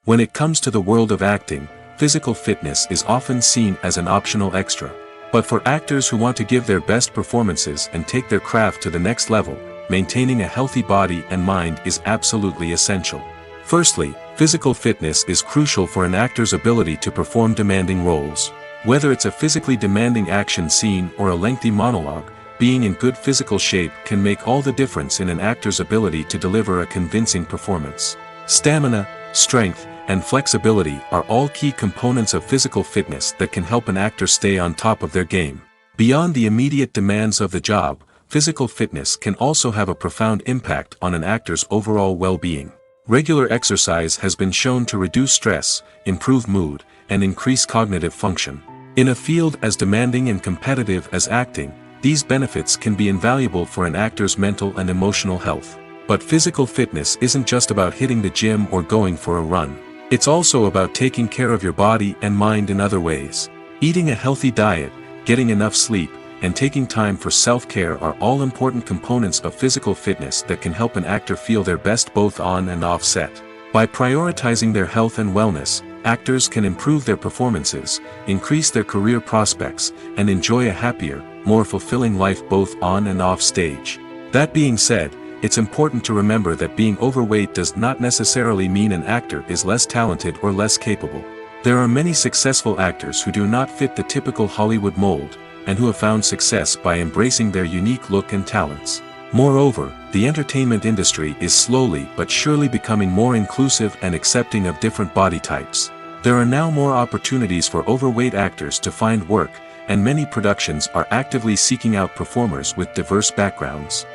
[SPEAKER 1] When it comes to the world of acting, physical fitness is often seen as an optional extra. But for actors who want to give their best performances and take their craft to the next level, maintaining a healthy body and mind is absolutely essential. Firstly, physical fitness is crucial for an actor's ability to perform demanding roles. Whether it's a physically demanding action scene or a lengthy monologue, being in good physical shape can make all the difference in an actor's ability to deliver a convincing performance. Stamina, strength, and flexibility are all key components of physical fitness that can help an actor stay on top of their game. Beyond the immediate demands of the job, physical fitness can also have a profound impact on an actor's overall well-being. Regular exercise has been shown to reduce stress, improve mood, and increase cognitive function. In a field as demanding and competitive as acting, these benefits can be invaluable for an actor's mental and emotional health. But physical fitness isn't just about hitting the gym or going for a run. It's also about taking care of your body and mind in other ways. Eating a healthy diet, getting enough sleep, and taking time for self-care are all important components of physical fitness that can help an actor feel their best both on and off set. By prioritizing their health and wellness, actors can improve their performances, increase their career prospects, and enjoy a happier, more fulfilling life both on and off stage. That being said, it's important to remember that being overweight does not necessarily mean an actor is less talented or less capable. There are many successful actors who do not fit the typical Hollywood mold, and who have found success by embracing their unique look and talents. Moreover, the entertainment industry is slowly but surely becoming more inclusive and accepting of different body types. There are now more opportunities for overweight actors to find work, and many productions are actively seeking out performers with diverse backgrounds.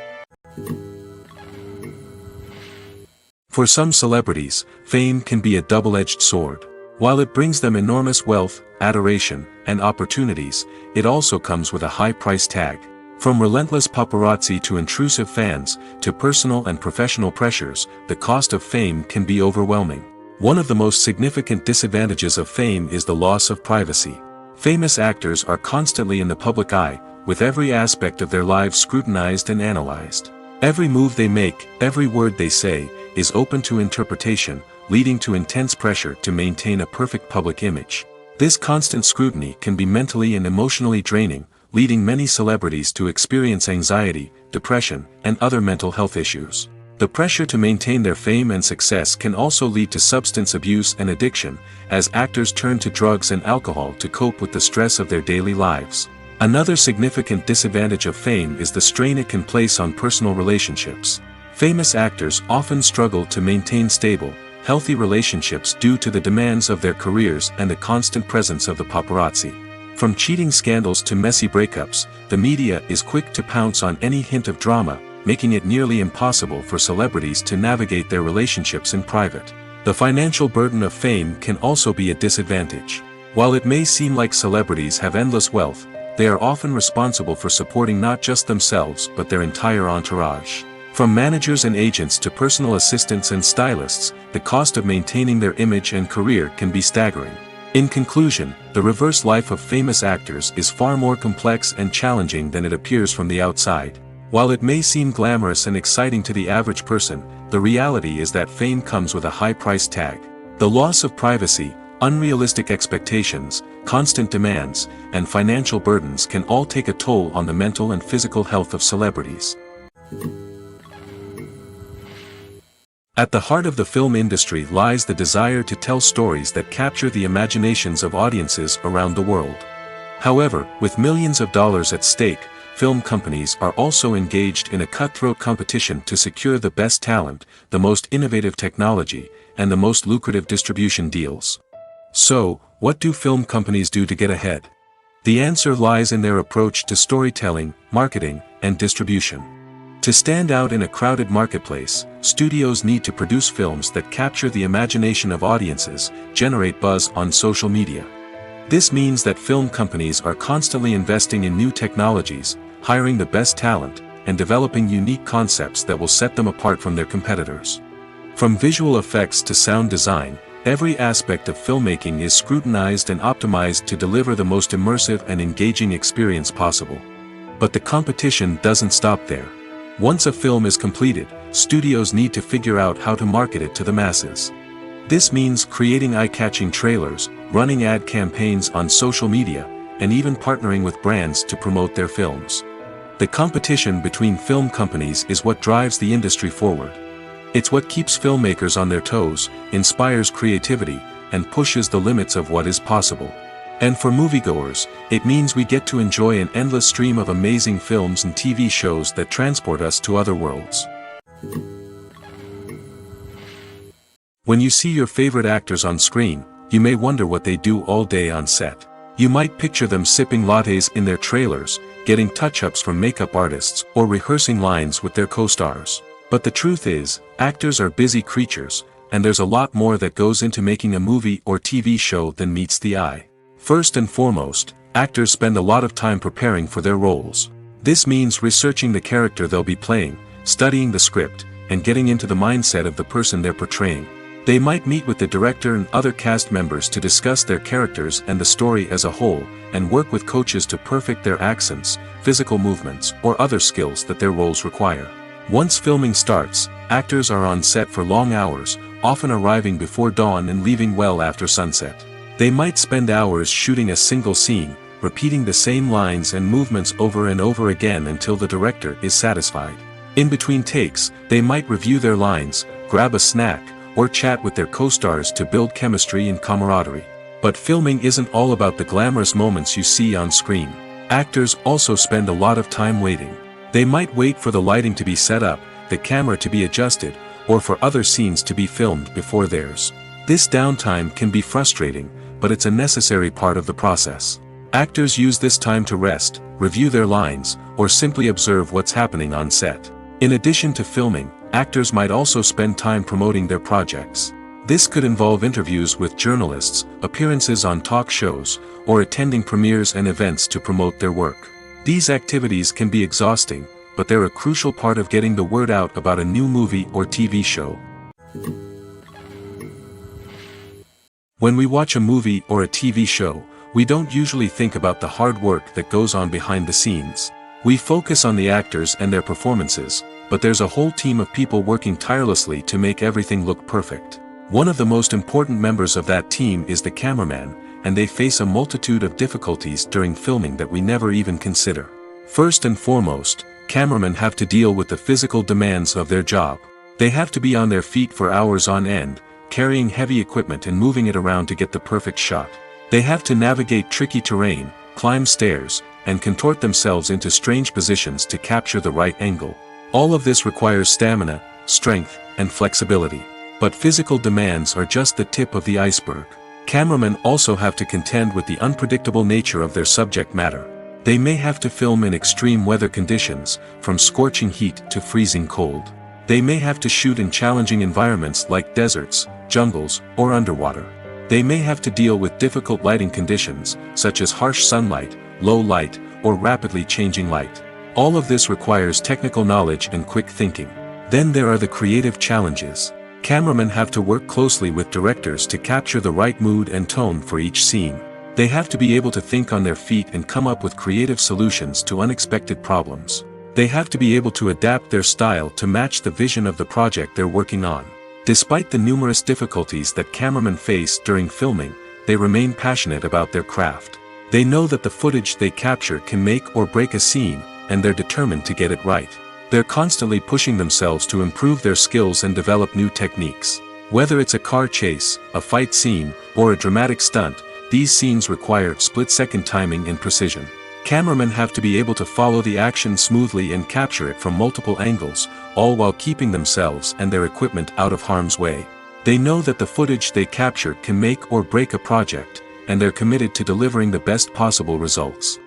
[SPEAKER 1] For some celebrities, fame can be a double-edged sword. While it brings them enormous wealth, adoration, and opportunities, it also comes with a high price tag. From relentless paparazzi to intrusive fans, to personal and professional pressures, the cost of fame can be overwhelming. One of the most significant disadvantages of fame is the loss of privacy. Famous actors are constantly in the public eye, with every aspect of their lives scrutinized and analyzed. Every move they make, every word they say, is open to interpretation, leading to intense pressure to maintain a perfect public image. This constant scrutiny can be mentally and emotionally draining, leading many celebrities to experience anxiety, depression, and other mental health issues. The pressure to maintain their fame and success can also lead to substance abuse and addiction, as actors turn to drugs and alcohol to cope with the stress of their daily lives. Another significant disadvantage of fame is the strain it can place on personal relationships. Famous actors often struggle to maintain stable, healthy relationships due to the demands of their careers and the constant presence of the paparazzi. From cheating scandals to messy breakups, the media is quick to pounce on any hint of drama, making it nearly impossible for celebrities to navigate their relationships in private. The financial burden of fame can also be a disadvantage. While it may seem like celebrities have endless wealth, they are often responsible for supporting not just themselves but their entire entourage. From managers and agents to personal assistants and stylists, the cost of maintaining their image and career can be staggering. In conclusion, the reverse life of famous actors is far more complex and challenging than it appears from the outside. While it may seem glamorous and exciting to the average person, the reality is that fame comes with a high price tag. The loss of privacy, unrealistic expectations, constant demands, and financial burdens can all take a toll on the mental and physical health of celebrities. At the heart of the film industry lies the desire to tell stories that capture the imaginations of audiences around the world. However, with millions of dollars at stake, film companies are also engaged in a cutthroat competition to secure the best talent, the most innovative technology, and the most lucrative distribution deals. So, what do film companies do to get ahead? The answer lies in their approach to storytelling, marketing, and distribution. To stand out in a crowded marketplace, studios need to produce films that capture the imagination of audiences, generate buzz on social media. This means that film companies are constantly investing in new technologies, hiring the best talent, and developing unique concepts that will set them apart from their competitors. From visual effects to sound design, every aspect of filmmaking is scrutinized and optimized to deliver the most immersive and engaging experience possible. But the competition doesn't stop there. Once a film is completed, studios need to figure out how to market it to the masses. This means creating eye-catching trailers, running ad campaigns on social media, and even partnering with brands to promote their films. The competition between film companies is what drives the industry forward. It's what keeps filmmakers on their toes, inspires creativity, and pushes the limits of what is possible. And for moviegoers, it means we get to enjoy an endless stream of amazing films and TV shows that transport us to other worlds. When you see your favorite actors on screen, you may wonder what they do all day on set. You might picture them sipping lattes in their trailers, getting touch-ups from makeup artists, or rehearsing lines with their co-stars. But the truth is, actors are busy creatures, and there's a lot more that goes into making a movie or TV show than meets the eye. First and foremost, actors spend a lot of time preparing for their roles. This means researching the character they'll be playing, studying the script, and getting into the mindset of the person they're portraying. They might meet with the director and other cast members to discuss their characters and the story as a whole, and work with coaches to perfect their accents, physical movements, or other skills that their roles require. Once filming starts, actors are on set for long hours, often arriving before dawn and leaving well after sunset. They might spend hours shooting a single scene, repeating the same lines and movements over and over again until the director is satisfied. In between takes, they might review their lines, grab a snack, or chat with their co-stars to build chemistry and camaraderie. But filming isn't all about the glamorous moments you see on screen. Actors also spend a lot of time waiting. They might wait for the lighting to be set up, the camera to be adjusted, or for other scenes to be filmed before theirs. This downtime can be frustrating, but it's a necessary part of the process. Actors use this time to rest, review their lines, or simply observe what's happening on set. In addition to filming, actors might also spend time promoting their projects. This could involve interviews with journalists, appearances on talk shows, or attending premieres and events to promote their work. These activities can be exhausting, but they're a crucial part of getting the word out about a new movie or TV show. When we watch a movie or a TV show, we don't usually think about the hard work that goes on behind the scenes. We focus on the actors and their performances, but there's a whole team of people working tirelessly to make everything look perfect. One of the most important members of that team is the cameraman, and they face a multitude of difficulties during filming that we never even consider. First and foremost, cameramen have to deal with the physical demands of their job. They have to be on their feet for hours on end, carrying heavy equipment and moving it around to get the perfect shot. They have to navigate tricky terrain, climb stairs, and contort themselves into strange positions to capture the right angle. All of this requires stamina, strength, and flexibility. But physical demands are just the tip of the iceberg. Cameramen also have to contend with the unpredictable nature of their subject matter. They may have to film in extreme weather conditions, from scorching heat to freezing cold. They may have to shoot in challenging environments like deserts, jungles, or underwater. They may have to deal with difficult lighting conditions, such as harsh sunlight, low light, or rapidly changing light. All of this requires technical knowledge and quick thinking. Then there are the creative challenges. Cameramen have to work closely with directors to capture the right mood and tone for each scene. They have to be able to think on their feet and come up with creative solutions to unexpected problems. They have to be able to adapt their style to match the vision of the project they're working on. Despite the numerous difficulties that cameramen face during filming, they remain passionate about their craft. They know that the footage they capture can make or break a scene, and they're determined to get it right. They're constantly pushing themselves to improve their skills and develop new techniques. Whether it's a car chase, a fight scene, or a dramatic stunt, these scenes require split-second timing and precision. Cameramen have to be able to follow the action smoothly and capture it from multiple angles, all while keeping themselves and their equipment out of harm's way. They know that the footage they capture can make or break a project, and they're committed to delivering the best possible results.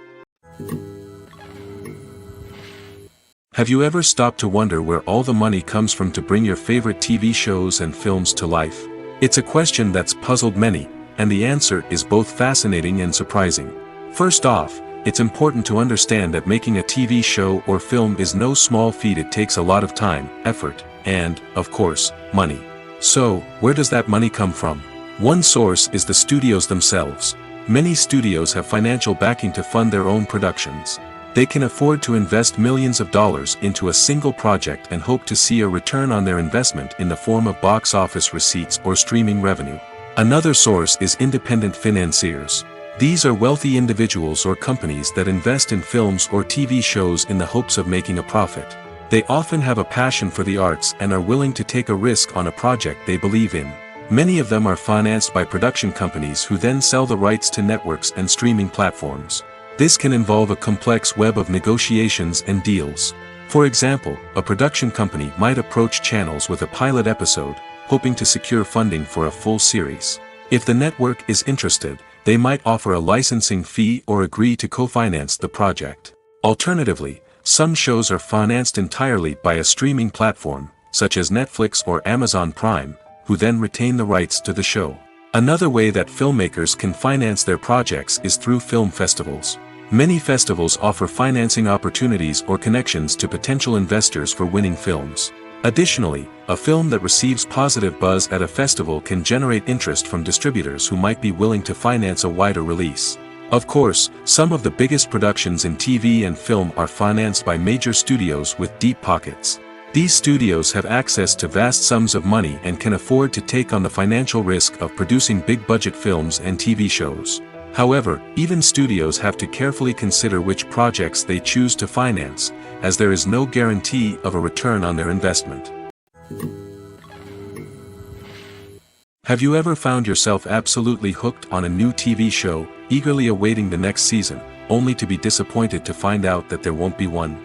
[SPEAKER 1] Have you ever stopped to wonder where all the money comes from to bring your favorite TV shows and films to life? It's a question that's puzzled many, and the answer is both fascinating and surprising. First off, it's important to understand that making a TV show or film is no small feat. It takes a lot of time, effort, and, of course, money. So, where does that money come from? One source is the studios themselves. Many studios have financial backing to fund their own productions. They can afford to invest millions of dollars into a single project and hope to see a return on their investment in the form of box office receipts or streaming revenue. Another source is independent financiers. These are wealthy individuals or companies that invest in films or TV shows in the hopes of making a profit. They often have a passion for the arts and are willing to take a risk on a project they believe in. Many of them are financed by production companies who then sell the rights to networks and streaming platforms. This can involve a complex web of negotiations and deals. For example, a production company might approach channels with a pilot episode, hoping to secure funding for a full series. If the network is interested, they might offer a licensing fee or agree to co-finance the project. Alternatively, some shows are financed entirely by a streaming platform, such as Netflix or Amazon Prime, who then retain the rights to the show. Another way that filmmakers can finance their projects is through film festivals. Many festivals offer financing opportunities or connections to potential investors for winning films. Additionally, a film that receives positive buzz at a festival can generate interest from distributors who might be willing to finance a wider release. Of course, some of the biggest productions in TV and film are financed by major studios with deep pockets. These studios have access to vast sums of money and can afford to take on the financial risk of producing big-budget films and TV shows. However, even studios have to carefully consider which projects they choose to finance, as there is no guarantee of a return on their investment. Have you ever found yourself absolutely hooked on a new TV show, eagerly awaiting the next season, only to be disappointed to find out that there won't be one?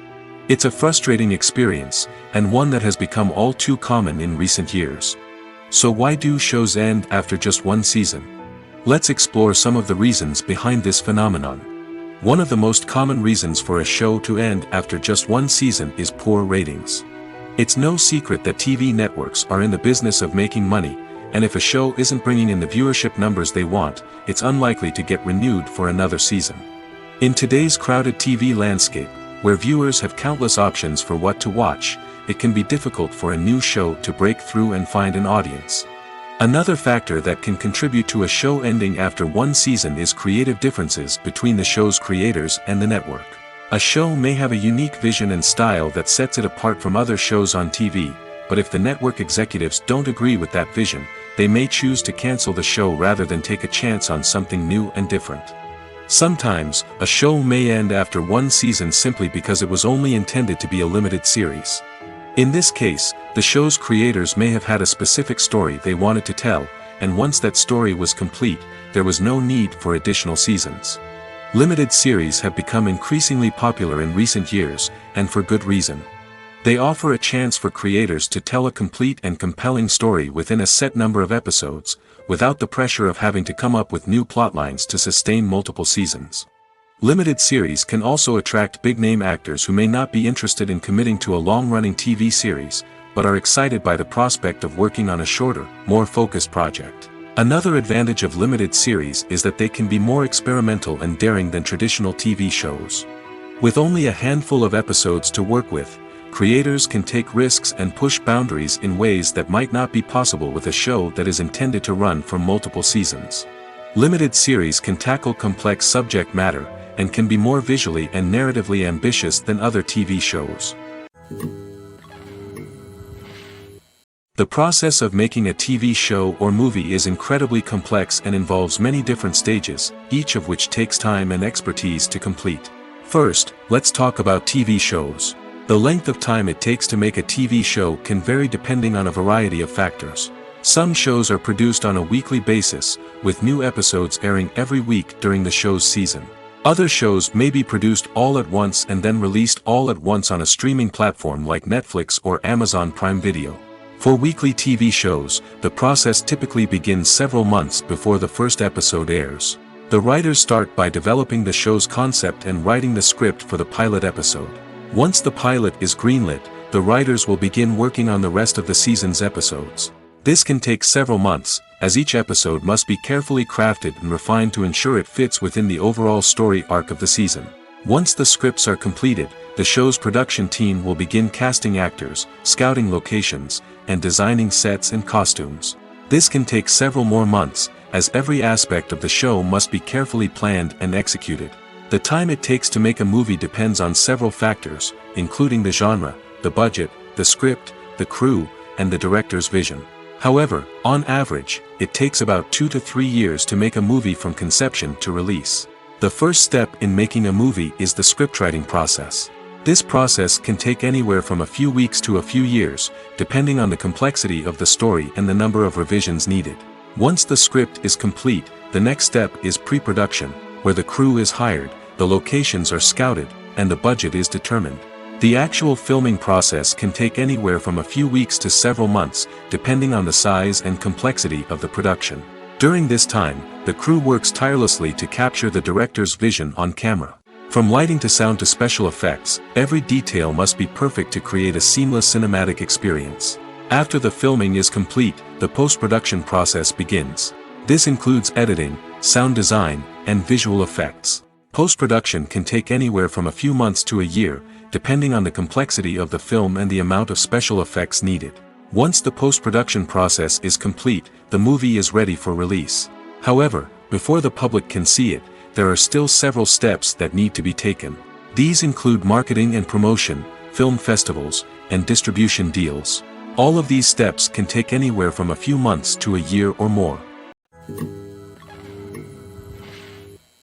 [SPEAKER 1] It's a frustrating experience, and one that has become all too common in recent years. So why do shows end after just one season? Let's explore some of the reasons behind this phenomenon. One of the most common reasons for a show to end after just one season is poor ratings. It's no secret that TV networks are in the business of making money, and if a show isn't bringing in the viewership numbers they want, it's unlikely to get renewed for another season. In today's crowded TV landscape, where viewers have countless options for what to watch, it can be difficult for a new show to break through and find an audience. Another factor that can contribute to a show ending after one season is creative differences between the show's creators and the network. A show may have a unique vision and style that sets it apart from other shows on TV, but if the network executives don't agree with that vision, they may choose to cancel the show rather than take a chance on something new and different. Sometimes, a show may end after one season simply because it was only intended to be a limited series. In this case, the show's creators may have had a specific story they wanted to tell, and once that story was complete, there was no need for additional seasons. Limited series have become increasingly popular in recent years, and for good reason. They offer a chance for creators to tell a complete and compelling story within a set number of episodes, without the pressure of having to come up with new plotlines to sustain multiple seasons. Limited series can also attract big-name actors who may not be interested in committing to a long-running TV series, but are excited by the prospect of working on a shorter, more focused project. Another advantage of limited series is that they can be more experimental and daring than traditional TV shows. With only a handful of episodes to work with, creators can take risks and push boundaries in ways that might not be possible with a show that is intended to run for multiple seasons. Limited series can tackle complex subject matter, and can be more visually and narratively ambitious than other TV shows. The process of making a TV show or movie is incredibly complex and involves many different stages, each of which takes time and expertise to complete. First, let's talk about TV shows. The length of time it takes to make a TV show can vary depending on a variety of factors. Some shows are produced on a weekly basis, with new episodes airing every week during the show's season. Other shows may be produced all at once and then released all at once on a streaming platform like Netflix or Amazon Prime Video. For weekly TV shows, the process typically begins several months before the first episode airs. The writers start by developing the show's concept and writing the script for the pilot episode. Once the pilot is greenlit, the writers will begin working on the rest of the season's episodes. This can take several months, as each episode must be carefully crafted and refined to ensure it fits within the overall story arc of the season. Once the scripts are completed, the show's production team will begin casting actors, scouting locations, and designing sets and costumes. This can take several more months, as every aspect of the show must be carefully planned and executed. The time it takes to make a movie depends on several factors, including the genre, the budget, the script, the crew, and the director's vision. However, on average, it takes about 2 to 3 years to make a movie from conception to release. The first step in making a movie is the scriptwriting process. This process can take anywhere from a few weeks to a few years, depending on the complexity of the story and the number of revisions needed. Once the script is complete, the next step is pre-production, where the crew is hired, the locations are scouted, and the budget is determined. The actual filming process can take anywhere from a few weeks to several months, depending on the size and complexity of the production. During this time, the crew works tirelessly to capture the director's vision on camera. From lighting to sound to special effects, every detail must be perfect to create a seamless cinematic experience. After the filming is complete, the post-production process begins. This includes editing, sound design, and visual effects. Post-production can take anywhere from a few months to a year, depending on the complexity of the film and the amount of special effects needed. Once the post-production process is complete, the movie is ready for release. However, before the public can see it, there are still several steps that need to be taken. These include marketing and promotion, film festivals, and distribution deals. All of these steps can take anywhere from a few months to a year or more.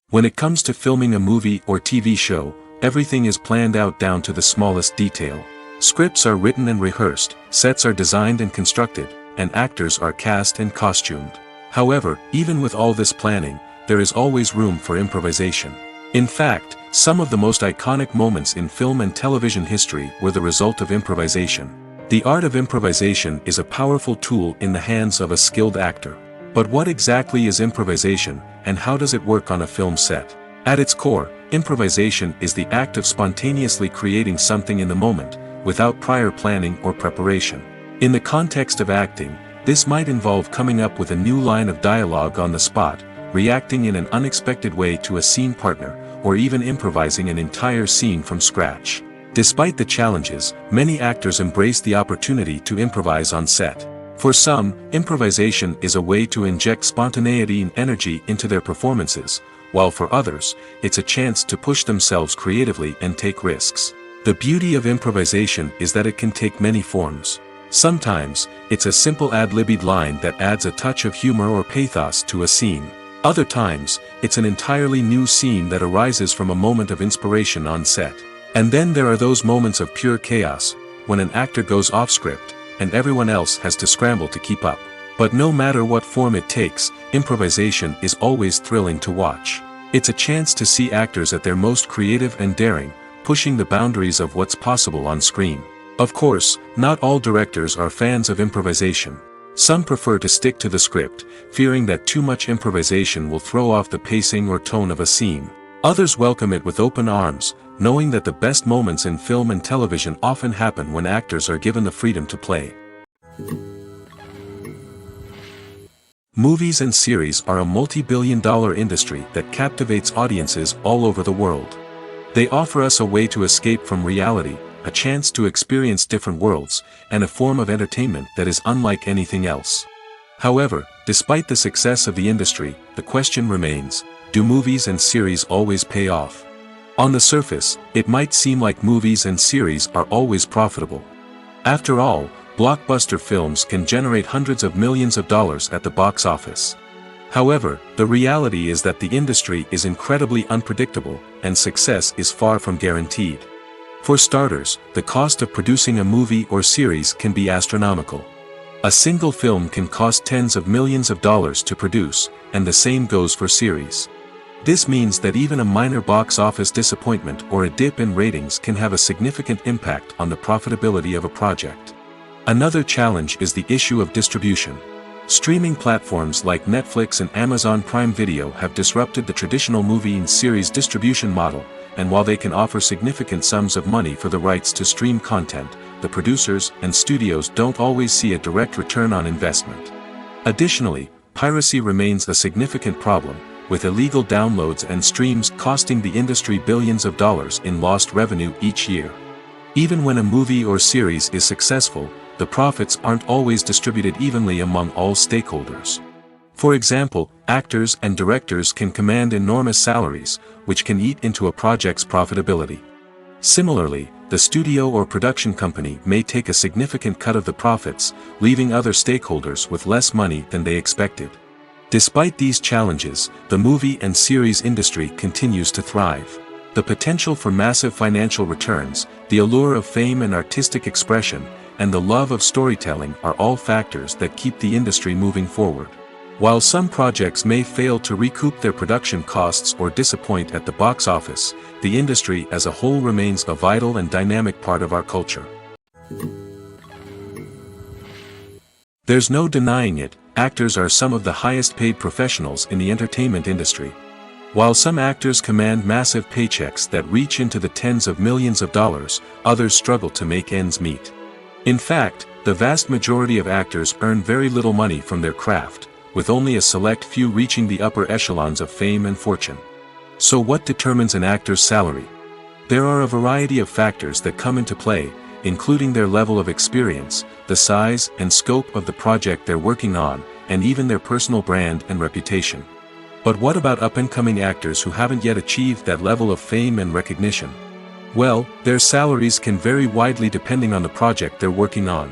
[SPEAKER 1] When it comes to filming a movie or TV show, everything is planned out down to the smallest detail. Scripts are written and rehearsed, sets are designed and constructed, and actors are cast and costumed. However, even with all this planning, there is always room for improvisation. In fact, some of the most iconic moments in film and television history were the result of improvisation. The art of improvisation is a powerful tool in the hands of a skilled actor. But what exactly is improvisation, and how does it work on a film set? At its core, improvisation is the act of spontaneously creating something in the moment, without prior planning or preparation. In the context of acting, this might involve coming up with a new line of dialogue on the spot, reacting in an unexpected way to a scene partner, or even improvising an entire scene from scratch. Despite the challenges, many actors embrace the opportunity to improvise on set. For some, improvisation is a way to inject spontaneity and energy into their performances, while for others, it's a chance to push themselves creatively and take risks. The beauty of improvisation is that it can take many forms. Sometimes, it's a simple ad-libbed line that adds a touch of humor or pathos to a scene. Other times, it's an entirely new scene that arises from a moment of inspiration on set. And then there are those moments of pure chaos, when an actor goes off script, and everyone else has to scramble to keep up. But no matter what form it takes, improvisation is always thrilling to watch. It's a chance to see actors at their most creative and daring, pushing the boundaries of what's possible on screen. Of course, not all directors are fans of improvisation. Some prefer to stick to the script, fearing that too much improvisation will throw off the pacing or tone of a scene. Others welcome it with open arms, knowing that the best moments in film and television often happen when actors are given the freedom to play. Movies and series are a multi-billion-dollar industry that captivates audiences all over the world. They offer us a way to escape from reality, a chance to experience different worlds, and a form of entertainment that is unlike anything else. However, despite the success of the industry, the question remains, do movies and series always pay off? On the surface, it might seem like movies and series are always profitable. After all, blockbuster films can generate hundreds of millions of dollars at the box office. However, the reality is that the industry is incredibly unpredictable, and success is far from guaranteed. For starters, the cost of producing a movie or series can be astronomical. A single film can cost tens of millions of dollars to produce, and the same goes for series. This means that even a minor box office disappointment or a dip in ratings can have a significant impact on the profitability of a project. Another challenge is the issue of distribution. Streaming platforms like Netflix and Amazon Prime Video have disrupted the traditional movie and series distribution model, and while they can offer significant sums of money for the rights to stream content, the producers and studios don't always see a direct return on investment. Additionally, piracy remains a significant problem, with illegal downloads and streams costing the industry billions of dollars in lost revenue each year. Even when a movie or series is successful, the profits aren't always distributed evenly among all stakeholders. For example, actors and directors can command enormous salaries, which can eat into a project's profitability. Similarly, the studio or production company may take a significant cut of the profits, leaving other stakeholders with less money than they expected. Despite these challenges, the movie and series industry continues to thrive. The potential for massive financial returns, the allure of fame and artistic expression, and the love of storytelling are all factors that keep the industry moving forward. While some projects may fail to recoup their production costs or disappoint at the box office, the industry as a whole remains a vital and dynamic part of our culture. There's no denying it, actors are some of the highest paid professionals in the entertainment industry. While some actors command massive paychecks that reach into the tens of millions of dollars, others struggle to make ends meet. In fact, the vast majority of actors earn very little money from their craft, with only a select few reaching the upper echelons of fame and fortune. So what determines an actor's salary? There are a variety of factors that come into play, including their level of experience, the size and scope of the project they're working on, and even their personal brand and reputation. But what about up-and-coming actors who haven't yet achieved that level of fame and recognition? Well, their salaries can vary widely depending on the project they're working on.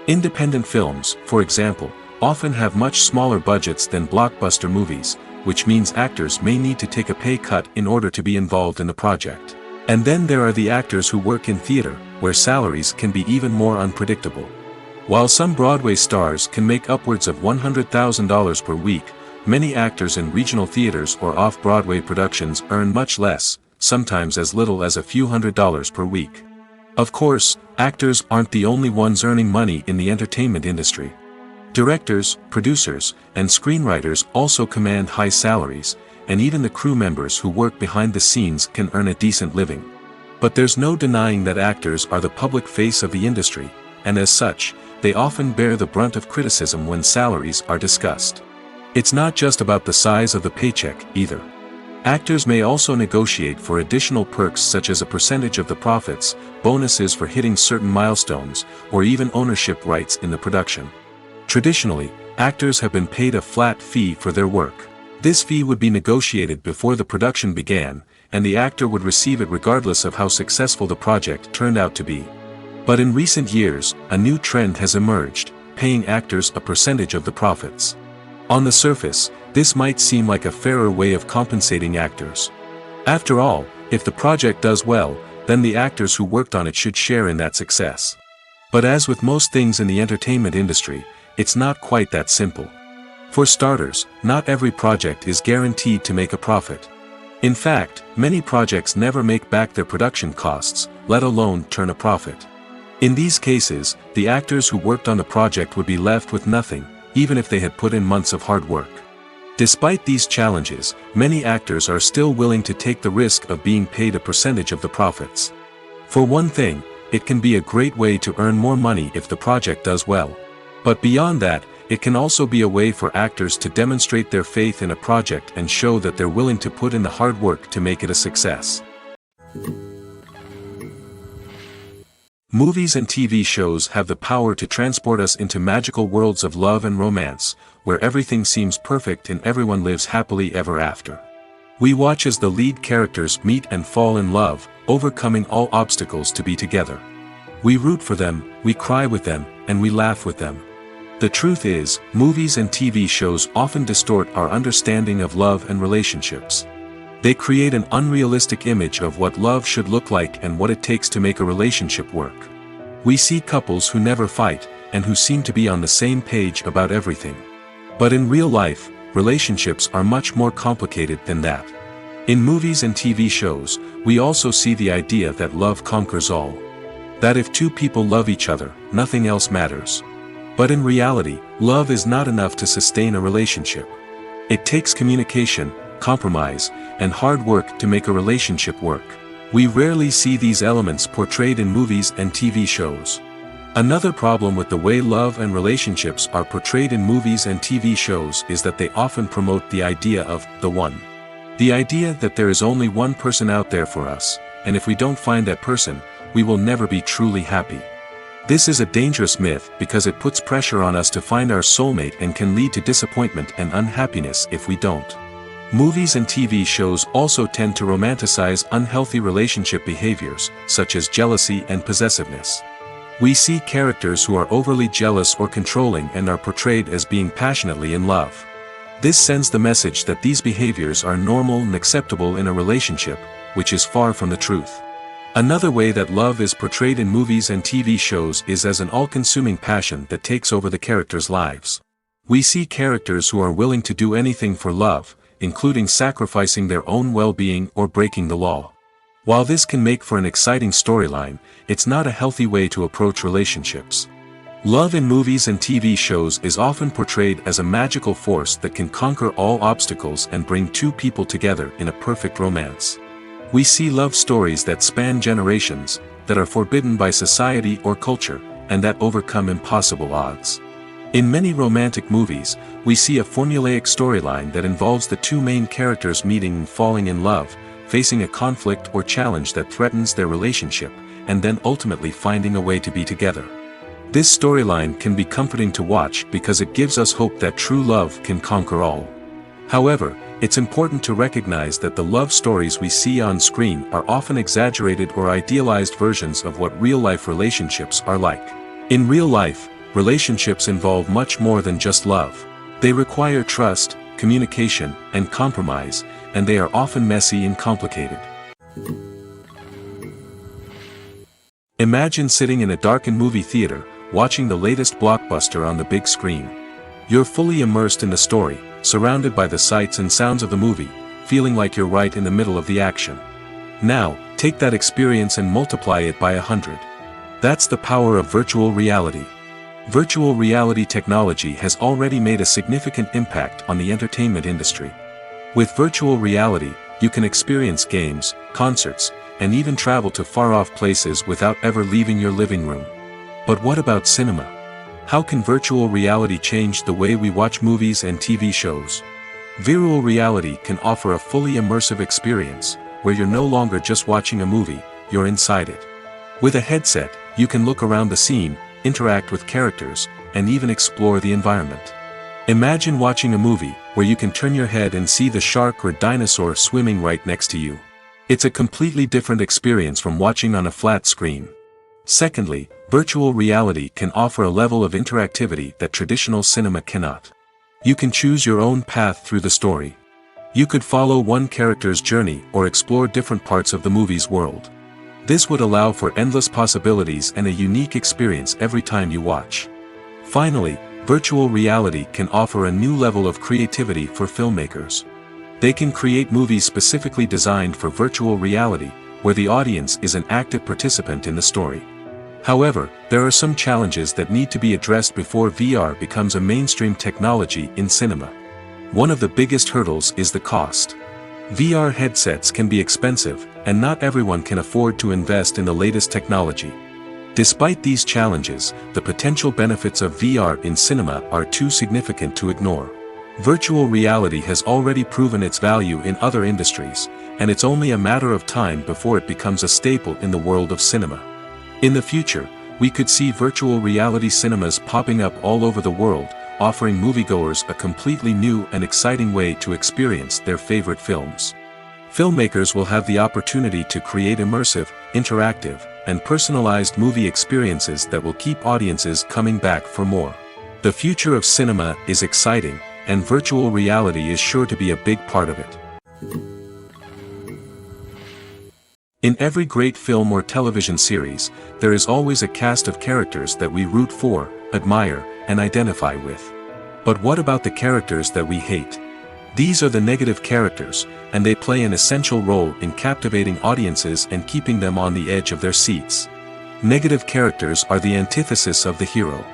[SPEAKER 1] Independent films, for example, often have much smaller budgets than blockbuster movies, which means actors may need to take a pay cut in order to be involved in the project. And then there are the actors who work in theater, where salaries can be even more unpredictable. While some Broadway stars can make upwards of $100,000 per week, many actors in regional theaters or off-Broadway productions earn much less, sometimes as little as a few $100s per week. Of course, actors aren't the only ones earning money in the entertainment industry. Directors, producers, and screenwriters also command high salaries, and even the crew members who work behind the scenes can earn a decent living. But there's no denying that actors are the public face of the industry, and as such, they often bear the brunt of criticism when salaries are discussed. It's not just about the size of the paycheck, either. Actors may also negotiate for additional perks such as a percentage of the profits, bonuses for hitting certain milestones, or even ownership rights in the production. Traditionally, actors have been paid a flat fee for their work. This fee would be negotiated before the production began, and the actor would receive it regardless of how successful the project turned out to be. But in recent years, a new trend has emerged, paying actors a percentage of the profits. On the surface, this might seem like a fairer way of compensating actors. After all, if the project does well, then the actors who worked on it should share in that success. But as with most things in the entertainment industry, it's not quite that simple. For starters, not every project is guaranteed to make a profit. In fact, many projects never make back their production costs, let alone turn a profit. In these cases, the actors who worked on the project would be left with nothing, even if they had put in months of hard work. Despite these challenges, many actors are still willing to take the risk of being paid a percentage of the profits. For one thing, it can be a great way to earn more money if the project does well. But beyond that, it can also be a way for actors to demonstrate their faith in a project and show that they're willing to put in the hard work to make it a success. Movies and TV shows have the power to transport us into magical worlds of love and romance, where everything seems perfect and everyone lives happily ever after. We watch as the lead characters meet and fall in love, overcoming all obstacles to be together. We root for them, we cry with them, and we laugh with them. The truth is, movies and TV shows often distort our understanding of love and relationships. They create an unrealistic image of what love should look like and what it takes to make a relationship work. We see couples who never fight, and who seem to be on the same page about everything. But in real life, relationships are much more complicated than that. In movies and TV shows, we also see the idea that love conquers all. That if two people love each other, nothing else matters. But in reality, love is not enough to sustain a relationship. It takes communication, compromise, and hard work to make a relationship work. We rarely see these elements portrayed in movies and TV shows. Another problem with the way love and relationships are portrayed in movies and TV shows is that they often promote the idea of the one. The idea that there is only one person out there for us, and if we don't find that person, we will never be truly happy. This is a dangerous myth because it puts pressure on us to find our soulmate and can lead to disappointment and unhappiness if we don't. Movies and TV shows also tend to romanticize unhealthy relationship behaviors, such as jealousy and possessiveness. We see characters who are overly jealous or controlling and are portrayed as being passionately in love. This sends the message that these behaviors are normal and acceptable in a relationship, which is far from the truth. Another way that love is portrayed in movies and TV shows is as an all-consuming passion that takes over the characters' lives. We see characters who are willing to do anything for love, including sacrificing their own well-being or breaking the law. While this can make for an exciting storyline, it's not a healthy way to approach relationships. Love in movies and TV shows is often portrayed as a magical force that can conquer all obstacles and bring two people together in a perfect romance. We see love stories that span generations, that are forbidden by society or culture, and that overcome impossible odds. In many romantic movies, we see a formulaic storyline that involves the two main characters meeting and falling in love, facing a conflict or challenge that threatens their relationship, and then ultimately finding a way to be together. This storyline can be comforting to watch because it gives us hope that true love can conquer all. However, it's important to recognize that the love stories we see on screen are often exaggerated or idealized versions of what real-life relationships are like. In real life, relationships involve much more than just love. They require trust, communication, and compromise, and they are often messy and complicated. Imagine sitting in a darkened movie theater, watching the latest blockbuster on the big screen. You're fully immersed in the story, surrounded by the sights and sounds of the movie, feeling like you're right in the middle of the action. Now, take that experience and multiply it by 100. That's the power of virtual reality. Virtual reality technology has already made a significant impact on the entertainment industry. With virtual reality, you can experience games, concerts, and even travel to far-off places without ever leaving your living room. But what about cinema? How can virtual reality change the way we watch movies and TV shows? Virtual reality can offer a fully immersive experience, where you're no longer just watching a movie, you're inside it. With a headset, you can look around the scene, interact with characters, and even explore the environment. Imagine watching a movie where you can turn your head and see the shark or dinosaur swimming right next to you. It's a completely different experience from watching on a flat screen. Secondly, virtual reality can offer a level of interactivity that traditional cinema cannot. You can choose your own path through the story. You could follow one character's journey or explore different parts of the movie's world. This would allow for endless possibilities and a unique experience every time you watch. Finally, virtual reality can offer a new level of creativity for filmmakers. They can create movies specifically designed for virtual reality, where the audience is an active participant in the story. However, there are some challenges that need to be addressed before VR becomes a mainstream technology in cinema. One of the biggest hurdles is the cost. VR headsets can be expensive, and not everyone can afford to invest in the latest technology. Despite these challenges, the potential benefits of VR in cinema are too significant to ignore. Virtual reality has already proven its value in other industries, and it's only a matter of time before it becomes a staple in the world of cinema. In the future, we could see virtual reality cinemas popping up all over the world, offering moviegoers a completely new and exciting way to experience their favorite films. Filmmakers will have the opportunity to create immersive, interactive, and personalized movie experiences that will keep audiences coming back for more. The future of cinema is exciting, and virtual reality is sure to be a big part of it. In every great film or television series, there is always a cast of characters that we root for, admire, and identify with. But what about the characters that we hate? These are the negative characters, and they play an essential role in captivating audiences and keeping them on the edge of their seats. Negative characters are the antithesis of the hero.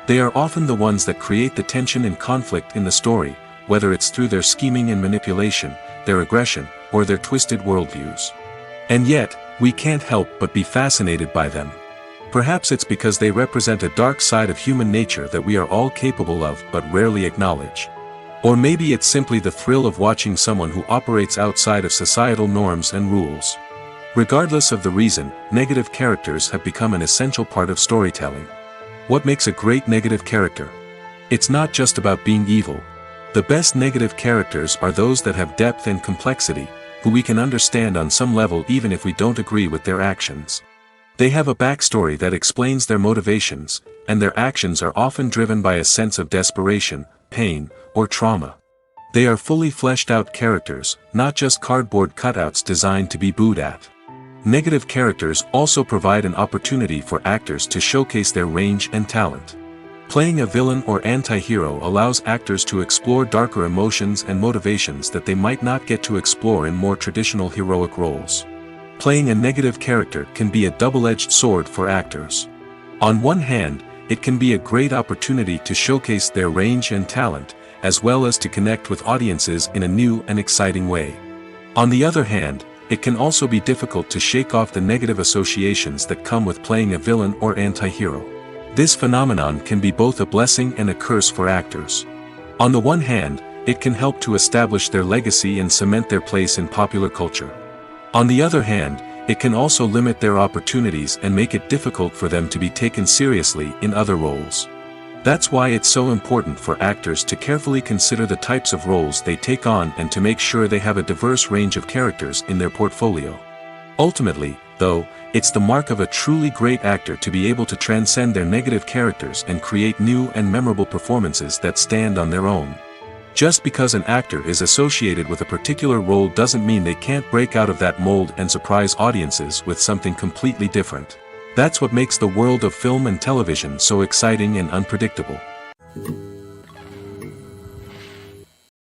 [SPEAKER 1] They are often the ones that create the tension and conflict in the story, whether it's through their scheming and manipulation, their aggression, or their twisted worldviews. And yet, we can't help but be fascinated by them. Perhaps it's because they represent a dark side of human nature that we are all capable of but rarely acknowledge. Or maybe it's simply the thrill of watching someone who operates outside of societal norms and rules. Regardless of the reason, negative characters have become an essential part of storytelling. What makes a great negative character? It's not just about being evil. The best negative characters are those that have depth and complexity, who we can understand on some level even if we don't agree with their actions. They have a backstory that explains their motivations, and their actions are often driven by a sense of desperation, pain, or trauma. They are fully fleshed out characters, not just cardboard cutouts designed to be booed at. Negative characters also provide an opportunity for actors to showcase their range and talent. Playing a villain or anti-hero allows actors to explore darker emotions and motivations that they might not get to explore in more traditional heroic roles. Playing a negative character can be a double-edged sword for actors. On one hand, it can be a great opportunity to showcase their range and talent, as well as to connect with audiences in a new and exciting way. On the other hand, it can also be difficult to shake off the negative associations that come with playing a villain or anti-hero. This phenomenon can be both a blessing and a curse for actors. On the one hand, it can help to establish their legacy and cement their place in popular culture. On the other hand, it can also limit their opportunities and make it difficult for them to be taken seriously in other roles. That's why it's so important for actors to carefully consider the types of roles they take on and to make sure they have a diverse range of characters in their portfolio. Ultimately, though, it's the mark of a truly great actor to be able to transcend their negative characters and create new and memorable performances that stand on their own. Just because an actor is associated with a particular role doesn't mean they can't break out of that mold and surprise audiences with something completely different. That's what makes the world of film and television so exciting and unpredictable.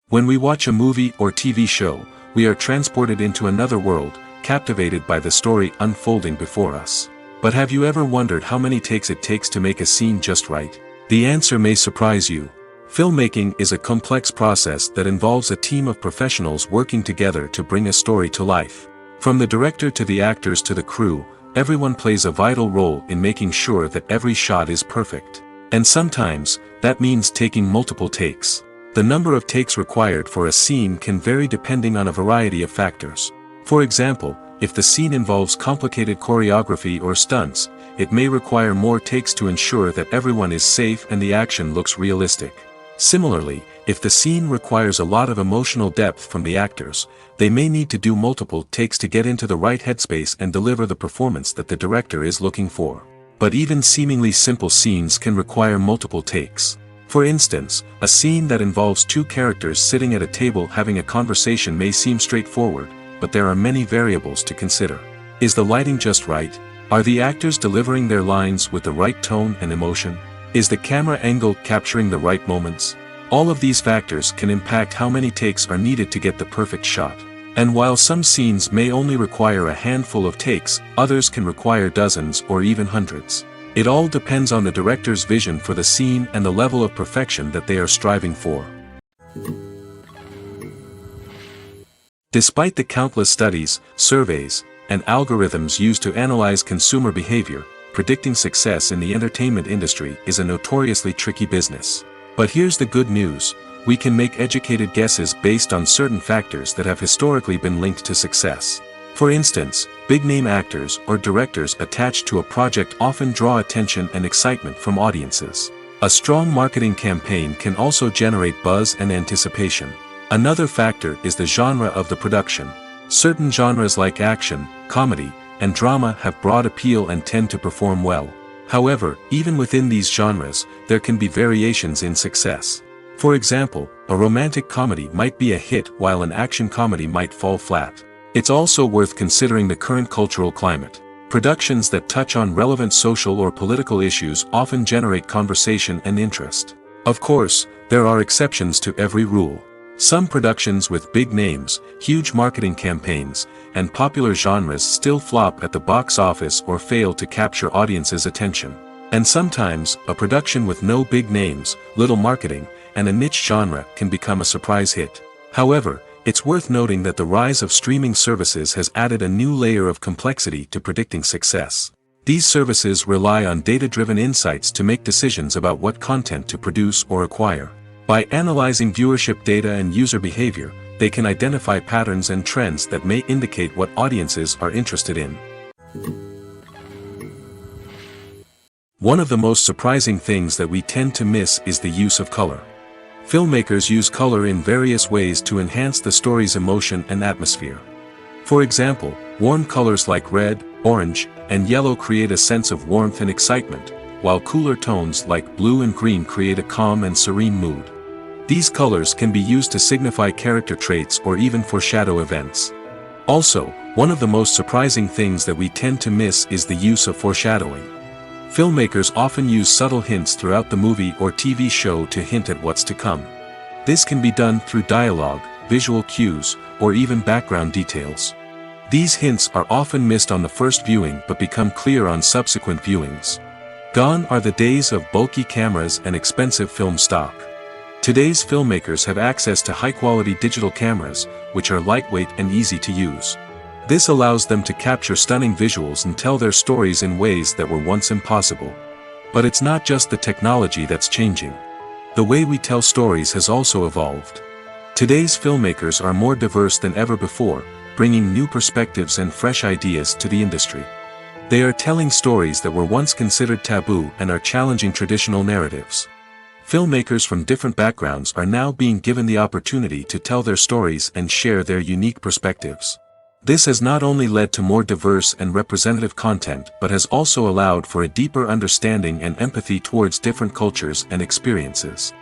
[SPEAKER 1] When we watch a movie or TV show, we are transported into another world, captivated by the story unfolding before us. But have you ever wondered how many takes it takes to make a scene just right? The answer may surprise you. Filmmaking is a complex process that involves a team of professionals working together to bring a story to life. From the director to the actors to the crew, everyone plays a vital role in making sure that every shot is perfect. And sometimes, that means taking multiple takes. The number of takes required for a scene can vary depending on a variety of factors. For example, if the scene involves complicated choreography or stunts, it may require more takes to ensure that everyone is safe and the action looks realistic. Similarly, if the scene requires a lot of emotional depth from the actors, they may need to do multiple takes to get into the right headspace and deliver the performance that the director is looking for. But even seemingly simple scenes can require multiple takes. For instance, a scene that involves two characters sitting at a table having a conversation may seem straightforward, but there are many variables to consider. Is the lighting just right? Are the actors delivering their lines with the right tone and emotion? Is the camera angle capturing the right moments? All of these factors can impact how many takes are needed to get the perfect shot. And while some scenes may only require a handful of takes, others can require dozens or even hundreds. It all depends on the director's vision for the scene and the level of perfection that they are striving for. Despite the countless studies, surveys, and algorithms used to analyze consumer behavior, predicting success in the entertainment industry is a notoriously tricky business. But here's the good news: we can make educated guesses based on certain factors that have historically been linked to success. For instance, big-name actors or directors attached to a project often draw attention and excitement from audiences. A strong marketing campaign can also generate buzz and anticipation. Another factor is the genre of the production. Certain genres like action, comedy, and drama have broad appeal and tend to perform well. However, even within these genres, there can be variations in success. For example, a romantic comedy might be a hit while an action comedy might fall flat. It's also worth considering the current cultural climate. Productions that touch on relevant social or political issues often generate conversation and interest. Of course, there are exceptions to every rule. Some productions with big names, huge marketing campaigns, and popular genres still flop at the box office or fail to capture audiences' attention. And sometimes, a production with no big names, little marketing, and a niche genre can become a surprise hit. However, it's worth noting that the rise of streaming services has added a new layer of complexity to predicting success. These services rely on data-driven insights to make decisions about what content to produce or acquire. By analyzing viewership data and user behavior, they can identify patterns and trends that may indicate what audiences are interested in. One of the most surprising things that we tend to miss is the use of color. Filmmakers use color in various ways to enhance the story's emotion and atmosphere. For example, warm colors like red, orange, and yellow create a sense of warmth and excitement, while cooler tones like blue and green create a calm and serene mood. These colors can be used to signify character traits or even foreshadow events. Also, one of the most surprising things that we tend to miss is the use of foreshadowing. Filmmakers often use subtle hints throughout the movie or TV show to hint at what's to come. This can be done through dialogue, visual cues, or even background details. These hints are often missed on the first viewing but become clear on subsequent viewings. Gone are the days of bulky cameras and expensive film stock. Today's filmmakers have access to high-quality digital cameras, which are lightweight and easy to use. This allows them to capture stunning visuals and tell their stories in ways that were once impossible. But it's not just the technology that's changing. The way we tell stories has also evolved. Today's filmmakers are more diverse than ever before, bringing new perspectives and fresh ideas to the industry. They are telling stories that were once considered taboo and are challenging traditional narratives. Filmmakers from different backgrounds are now being given the opportunity to tell their stories and share their unique perspectives. This has not only led to more diverse and representative content but has also allowed for a deeper understanding and empathy towards different cultures and experiences.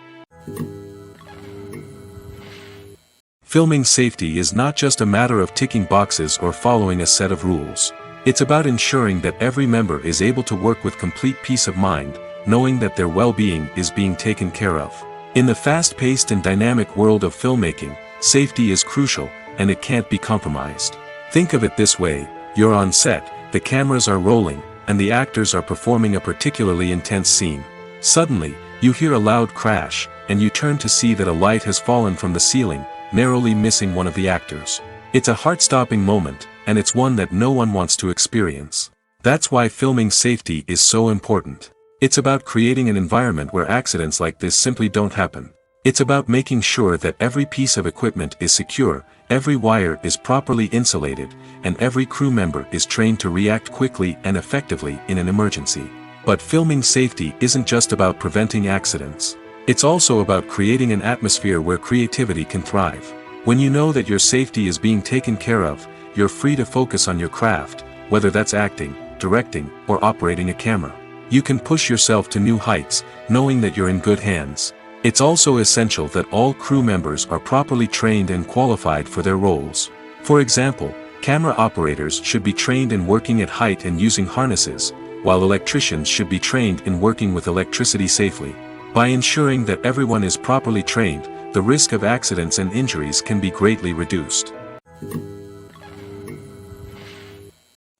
[SPEAKER 1] Filming safety is not just a matter of ticking boxes or following a set of rules. It's about ensuring that every member is able to work with complete peace of mind, knowing that their well-being is being taken care of. In the fast-paced and dynamic world of filmmaking, safety is crucial, and it can't be compromised. Think of it this way: you're on set, the cameras are rolling, and the actors are performing a particularly intense scene. Suddenly, you hear a loud crash, and you turn to see that a light has fallen from the ceiling, narrowly missing one of the actors. It's a heart-stopping moment, and it's one that no one wants to experience. That's why filming safety is so important. It's about creating an environment where accidents like this simply don't happen. It's about making sure that every piece of equipment is secure, every wire is properly insulated, and every crew member is trained to react quickly and effectively in an emergency. But filming safety isn't just about preventing accidents. It's also about creating an atmosphere where creativity can thrive. When you know that your safety is being taken care of, you're free to focus on your craft, whether that's acting, directing, or operating a camera. You can push yourself to new heights, knowing that you're in good hands. It's also essential that all crew members are properly trained and qualified for their roles. For example, camera operators should be trained in working at height and using harnesses, while electricians should be trained in working with electricity safely. By ensuring that everyone is properly trained, the risk of accidents and injuries can be greatly reduced.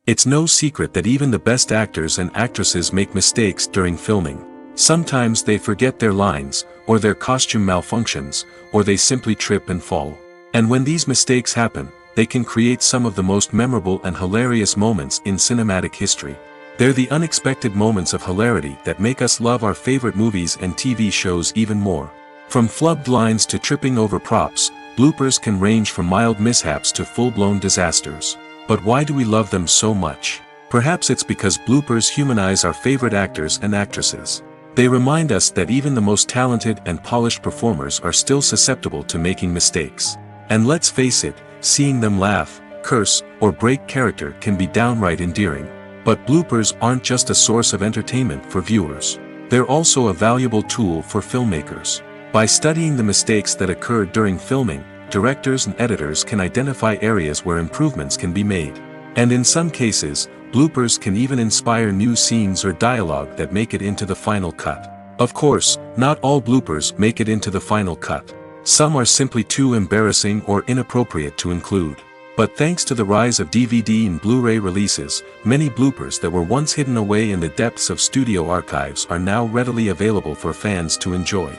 [SPEAKER 1] It's no secret that even the best actors and actresses make mistakes during filming. Sometimes they forget their lines, or their costume malfunctions, or they simply trip and fall. And when these mistakes happen, they can create some of the most memorable and hilarious moments in cinematic history. They're the unexpected moments of hilarity that make us love our favorite movies and TV shows even more. From flubbed lines to tripping over props, bloopers can range from mild mishaps to full-blown disasters. But why do we love them so much? Perhaps it's because bloopers humanize our favorite actors and actresses. They remind us that even the most talented and polished performers are still susceptible to making mistakes. And let's face it, seeing them laugh, curse, or break character can be downright endearing. But bloopers aren't just a source of entertainment for viewers. They're also a valuable tool for filmmakers. By studying the mistakes that occurred during filming, directors and editors can identify areas where improvements can be made. And in some cases, bloopers can even inspire new scenes or dialogue that make it into the final cut. Of course, not all bloopers make it into the final cut. Some are simply too embarrassing or inappropriate to include. But thanks to the rise of DVD and Blu-ray releases, many bloopers that were once hidden away in the depths of studio archives are now readily available for fans to enjoy.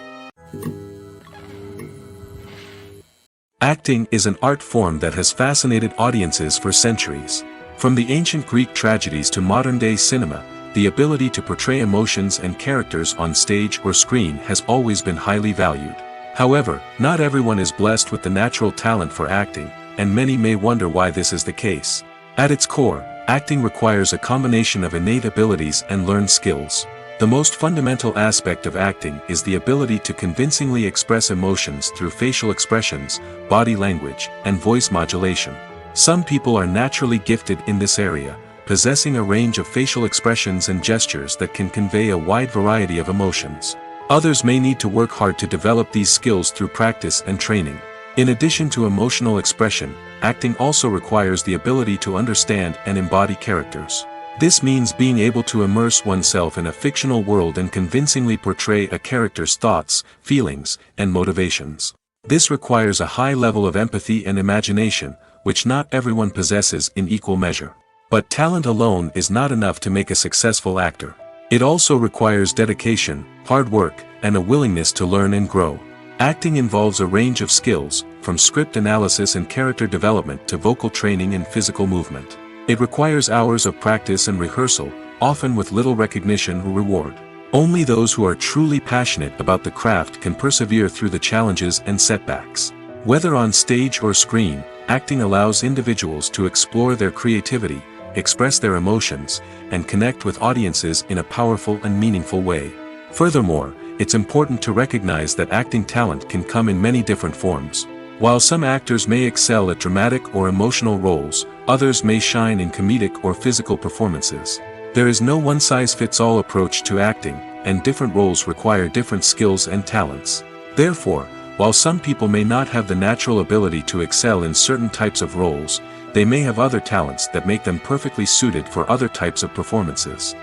[SPEAKER 1] Acting is an art form that has fascinated audiences for centuries. From the ancient Greek tragedies to modern-day cinema, the ability to portray emotions and characters on stage or screen has always been highly valued. However, not everyone is blessed with the natural talent for acting, and many may wonder why this is the case. At its core, acting requires a combination of innate abilities and learned skills. The most fundamental aspect of acting is the ability to convincingly express emotions through facial expressions, body language, and voice modulation. Some people are naturally gifted in this area, possessing a range of facial expressions and gestures that can convey a wide variety of emotions. Others may need to work hard to develop these skills through practice and training. In addition to emotional expression, acting also requires the ability to understand and embody characters. This means being able to immerse oneself in a fictional world and convincingly portray a character's thoughts, feelings, and motivations. This requires a high level of empathy and imagination, which not everyone possesses in equal measure. But talent alone is not enough to make a successful actor. It also requires dedication, hard work, and a willingness to learn and grow. Acting involves a range of skills, from script analysis and character development to vocal training and physical movement. It requires hours of practice and rehearsal, often with little recognition or reward. Only those who are truly passionate about the craft can persevere through the challenges and setbacks. Whether on stage or screen, acting allows individuals to explore their creativity, express their emotions, and connect with audiences in a powerful and meaningful way. Furthermore, it's important to recognize that acting talent can come in many different forms. While some actors may excel at dramatic or emotional roles, others may shine in comedic or physical performances. There is no one-size-fits-all approach to acting, and different roles require different skills and talents. Therefore, while some people may not have the natural ability to excel in certain types of roles, they may have other talents that make them perfectly suited for other types of performances.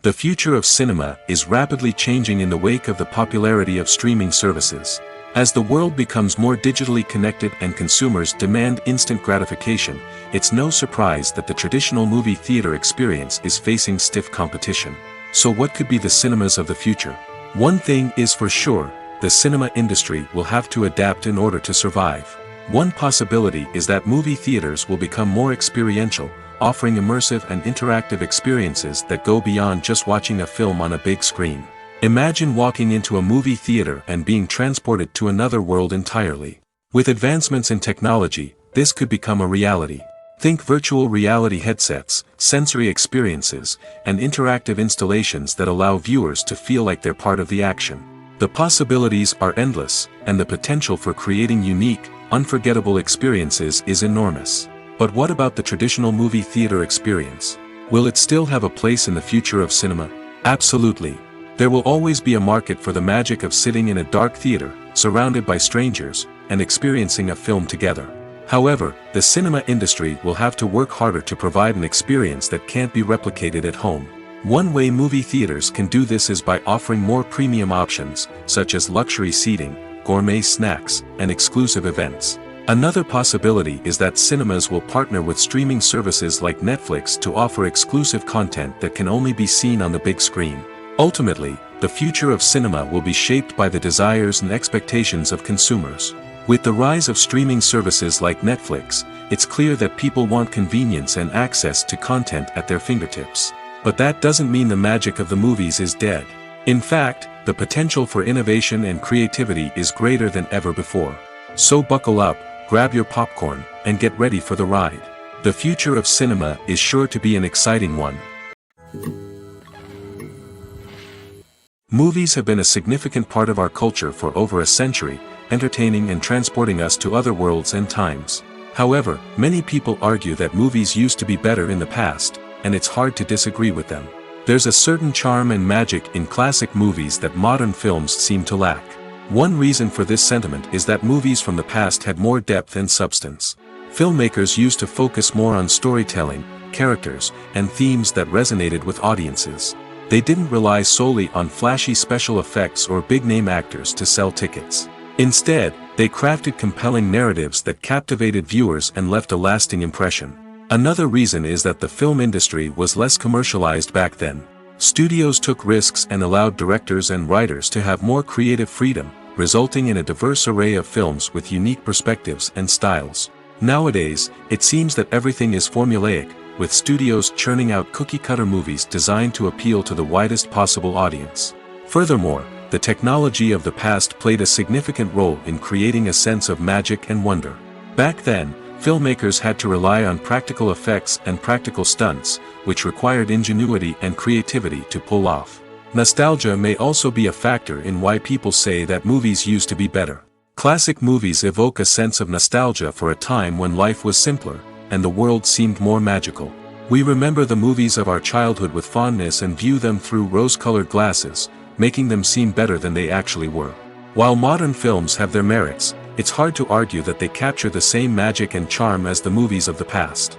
[SPEAKER 1] The future of cinema is rapidly changing in the wake of the popularity of streaming services. As the world becomes more digitally connected and consumers demand instant gratification, it's no surprise that the traditional movie theater experience is facing stiff competition. So what could be the cinemas of the future? One thing is for sure, the cinema industry will have to adapt in order to survive. One possibility is that movie theaters will become more experiential, offering immersive and interactive experiences that go beyond just watching a film on a big screen. Imagine walking into a movie theater and being transported to another world entirely. With advancements in technology, this could become a reality. Think virtual reality headsets, sensory experiences, and interactive installations that allow viewers to feel like they're part of the action. The possibilities are endless, and the potential for creating unique, unforgettable experiences is enormous. But what about the traditional movie theater experience? Will it still have a place in the future of cinema? Absolutely. There will always be a market for the magic of sitting in a dark theater, surrounded by strangers, and experiencing a film together. However, the cinema industry will have to work harder to provide an experience that can't be replicated at home. One way movie theaters can do this is by offering more premium options, such as luxury seating, gourmet snacks, and exclusive events. Another possibility is that cinemas will partner with streaming services like Netflix to offer exclusive content that can only be seen on the big screen. Ultimately, the future of cinema will be shaped by the desires and expectations of consumers. With the rise of streaming services like Netflix, it's clear that people want convenience and access to content at their fingertips. But that doesn't mean the magic of the movies is dead. In fact, the potential for innovation and creativity is greater than ever before. So buckle up, grab your popcorn, and get ready for the ride. The future of cinema is sure to be an exciting one. Movies have been a significant part of our culture for over a century, entertaining and transporting us to other worlds and times. However, many people argue that movies used to be better in the past, and it's hard to disagree with them. There's a certain charm and magic in classic movies that modern films seem to lack. One reason for this sentiment is that movies from the past had more depth and substance. Filmmakers used to focus more on storytelling, characters, and themes that resonated with audiences. They didn't rely solely on flashy special effects or big-name actors to sell tickets. Instead, they crafted compelling narratives that captivated viewers and left a lasting impression. Another reason is that the film industry was less commercialized back then. Studios took risks and allowed directors and writers to have more creative freedom, resulting in a diverse array of films with unique perspectives and styles. Nowadays, it seems that everything is formulaic, with studios churning out cookie-cutter movies designed to appeal to the widest possible audience. Furthermore, the technology of the past played a significant role in creating a sense of magic and wonder. Back then, filmmakers had to rely on practical effects and practical stunts, which required ingenuity and creativity to pull off. Nostalgia may also be a factor in why people say that movies used to be better. Classic movies evoke a sense of nostalgia for a time when life was simpler, and the world seemed more magical. We remember the movies of our childhood with fondness and view them through rose-colored glasses, making them seem better than they actually were. While modern films have their merits, it's hard to argue that they capture the same magic and charm as the movies of the past.